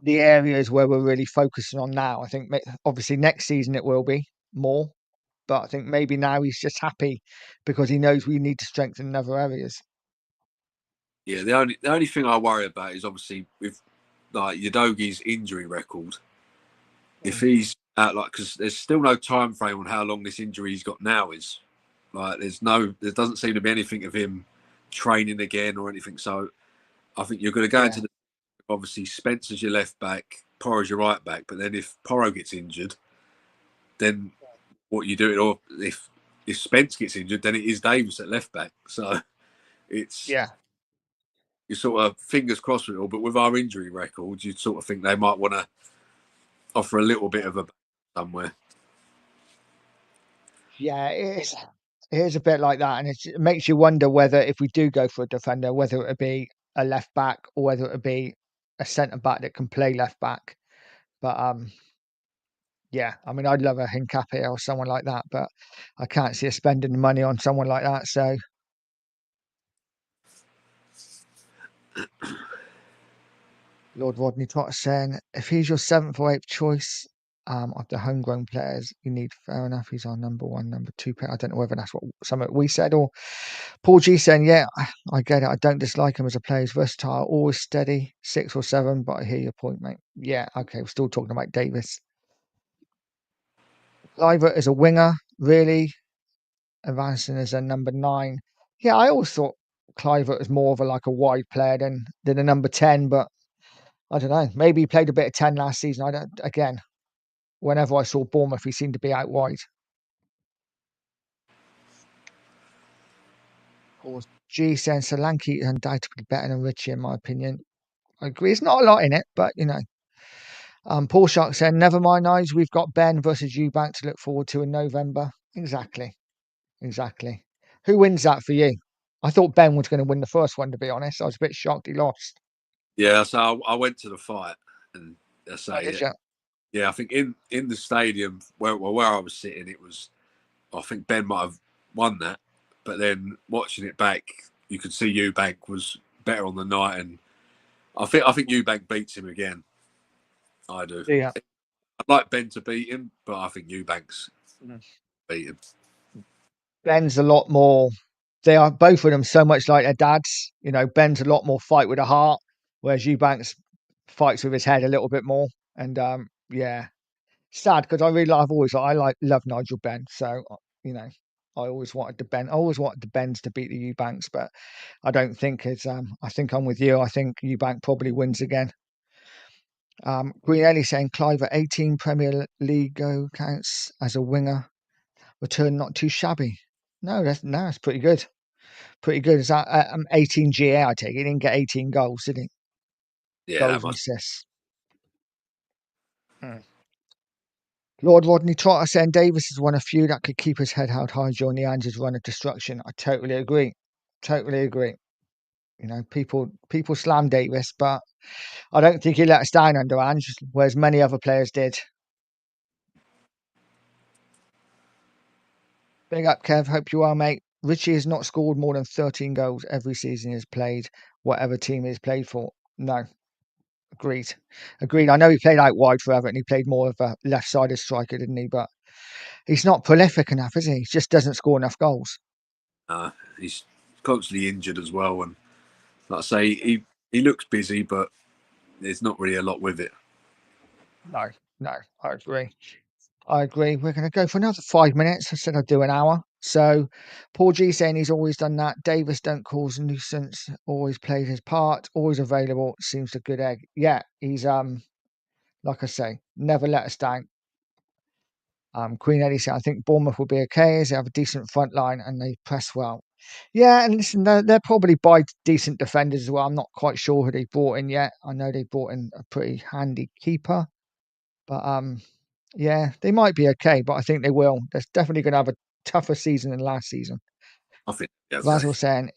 the areas where we're really focusing on now. I think obviously next season it will be more, but I think maybe now he's just happy because he knows we need to strengthen in other areas. Yeah, the only thing I worry about is obviously with like Udogi's injury record. If he's out, like, because there's still no time frame on how long this injury he's got now is. Like, there doesn't seem to be anything of him training again or anything. So I think you're going to go into the, obviously Spencer's your left back, Porro's your right back. But then if Porro gets injured, then what you do, or if Spence gets injured, then it is Davis at left back. So it's you sort of fingers crossed with it all. But with our injury record, you'd sort of think they might want to offer a little bit of a somewhere. Yeah, it is a bit like that, and it makes you wonder whether if we do go for a defender, whether it would be a left back or whether it would be a centre back that can play left back. But yeah, I mean, I'd love a Hincapié or someone like that, but I can't see us spending the money on someone like that. So, Lord Rodney Trotter saying, if he's your seventh or eighth choice of the homegrown players, you need, fair enough, he's our number one, number two player. I don't know whether that's what something we said, or Paul G saying, yeah, I get it. I don't dislike him as a player. He's versatile, always steady, 6 or 7, but I hear your point, mate. Yeah, okay, we're still talking about Davis. Clivert is a winger, really. Evanson is a number 9. Yeah, I always thought Clivert was more of a wide player than a number 10, but I don't know. Maybe he played a bit of 10 last season. Again, whenever I saw Bournemouth, he seemed to be out wide. Paul G saying Solanke is undoubtedly better than Richie, in my opinion. I agree. It's not a lot in it, but Paul Shark said, never mind, eyes. We've got Ben versus Eubank to look forward to in November. Exactly. Who wins that for you? I thought Ben was going to win the first one, to be honest. I was a bit shocked he lost. Yeah, so I went to the fight, and I say, I think in the stadium where I was sitting, I think Ben might have won that, but then watching it back, you could see Eubank was better on the night, and I think Eubank beats him again. I do. Yeah. I'd like Ben to beat him, but I think Eubank's beat him. Ben's a lot more. They are both of them so much like their dads. Ben's a lot more fight with a heart, whereas Eubanks fights with his head a little bit more. And sad because I've always love Nigel Benn. So I always wanted the Benns to beat the Eubanks, but I don't think it's. I think I'm with you. I think Eubank probably wins again. Green Ellie saying Clive at 18 Premier League go counts as a winger. Return not too shabby. No, that's pretty good. Pretty good. Is that 18 GA? I take it. He didn't get 18 goals, did he? Yeah, Goals and assists. Lord Rodney Trotter saying Davis is one of few that could keep his head held high during the Angels' run of destruction. I totally agree. People slam Davis, but I don't think he let us down under Ange, whereas many other players did. Big up, Kev. Hope you are, mate. Richie has not scored more than 13 goals every season he's played, whatever team he's played for. No. Agreed. Agreed. I know he played out wide forever and he played more of a left-sided striker, didn't he? But he's not prolific enough, is he? He just doesn't score enough goals. He's constantly injured as well. And like I say, he looks busy, but there's not really a lot with it. No, I agree. I agree. We're going to go for another 5 minutes instead of do an hour. So Paul G saying he's always done that. Davis don't cause a nuisance. Always played his part. Always available. Seems a good egg. Yeah, he's like I say, never let us down. Queen Eddie said, I think Bournemouth will be okay as they have a decent front line and they press well. Yeah, and listen, they're probably buy decent defenders as well. I'm not quite sure who they brought in yet. I know they brought in a pretty handy keeper, but yeah, they might be okay. But I think they will. They're definitely going to have a tougher season than last season. I think okay. Basil saying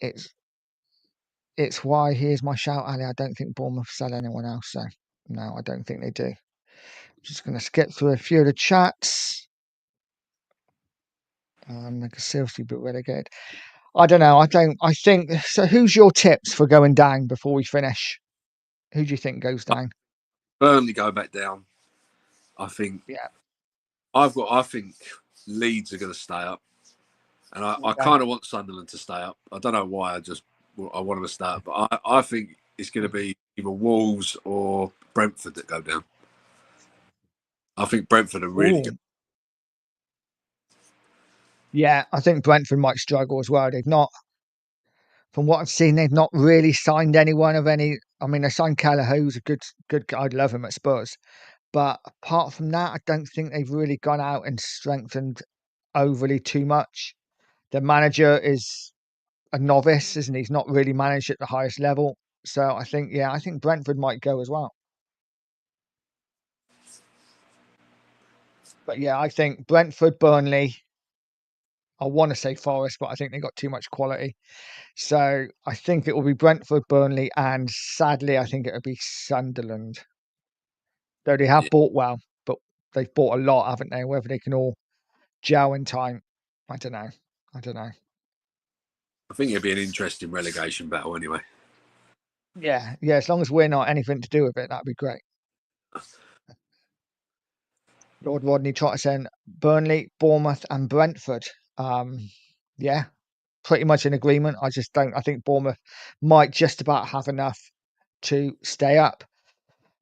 it's why here's my shout, Ali. I don't think Bournemouth sell anyone else. So no, I don't think they do. I'm just going to skip through a few of the chats. Like a seriously bit relegated. I don't know. I think so. Who's your tips for going down before we finish? Who do you think goes down? Burnley go back down. I think. Yeah. I think Leeds are going to stay up, and I kind of want Sunderland to stay up. I don't know why. I want them to stay up, but I think it's going to be either Wolves or Brentford that go down. I think Brentford are really good. Yeah, I think Brentford might struggle as well. They've not, from what I've seen, they've not really signed anyone of any. I mean, they signed Kelleher, who's a good guy. I'd love him at Spurs. But apart from that, I don't think they've really gone out and strengthened overly too much. The manager is a novice, isn't he? He's not really managed at the highest level. So I think Brentford might go as well. But yeah, I think Brentford, Burnley. I want to say Forest, but I think they got too much quality. So I think it will be Brentford, Burnley, and sadly, I think it will be Sunderland. Though they have bought well, but they've bought a lot, haven't they? Whether they can all gel in time, I don't know. I think it'll be an interesting relegation battle anyway. Yeah. As long as we're not anything to do with it, that'd be great. Lord Rodney Trotter saying Burnley, Bournemouth, and Brentford. Yeah, pretty much in agreement. I think Bournemouth might just about have enough to stay up.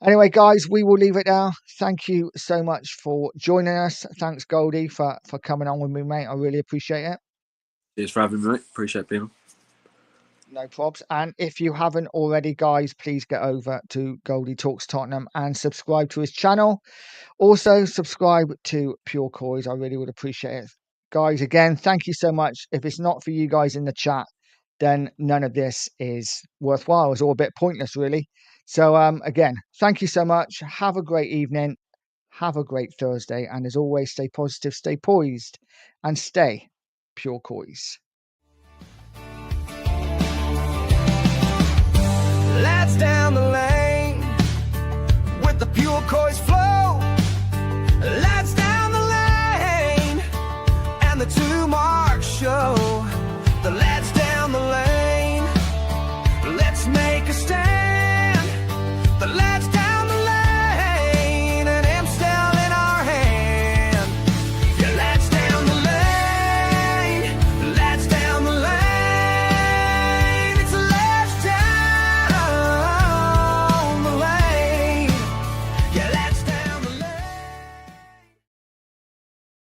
Anyway, guys, we will leave it there. Thank you so much for joining us. Thanks, Goldie, for coming on with me, mate. I really appreciate it. Cheers for having me, mate. Appreciate being on. No probs. And if you haven't already, guys, please get over to Goldie Talks Tottenham and subscribe to his channel. Also, subscribe to Pure Coys. I really would appreciate it. Guys, again, thank you so much. If it's not for you guys in the chat, then none of this is worthwhile. It's all a bit pointless, really. So, again, thank you so much. Have a great evening. Have a great Thursday. And as always, stay positive, stay poised, and stay Pure Coys. Lads down the lane with the Pure Coys flow. Lads down the lane and the two more.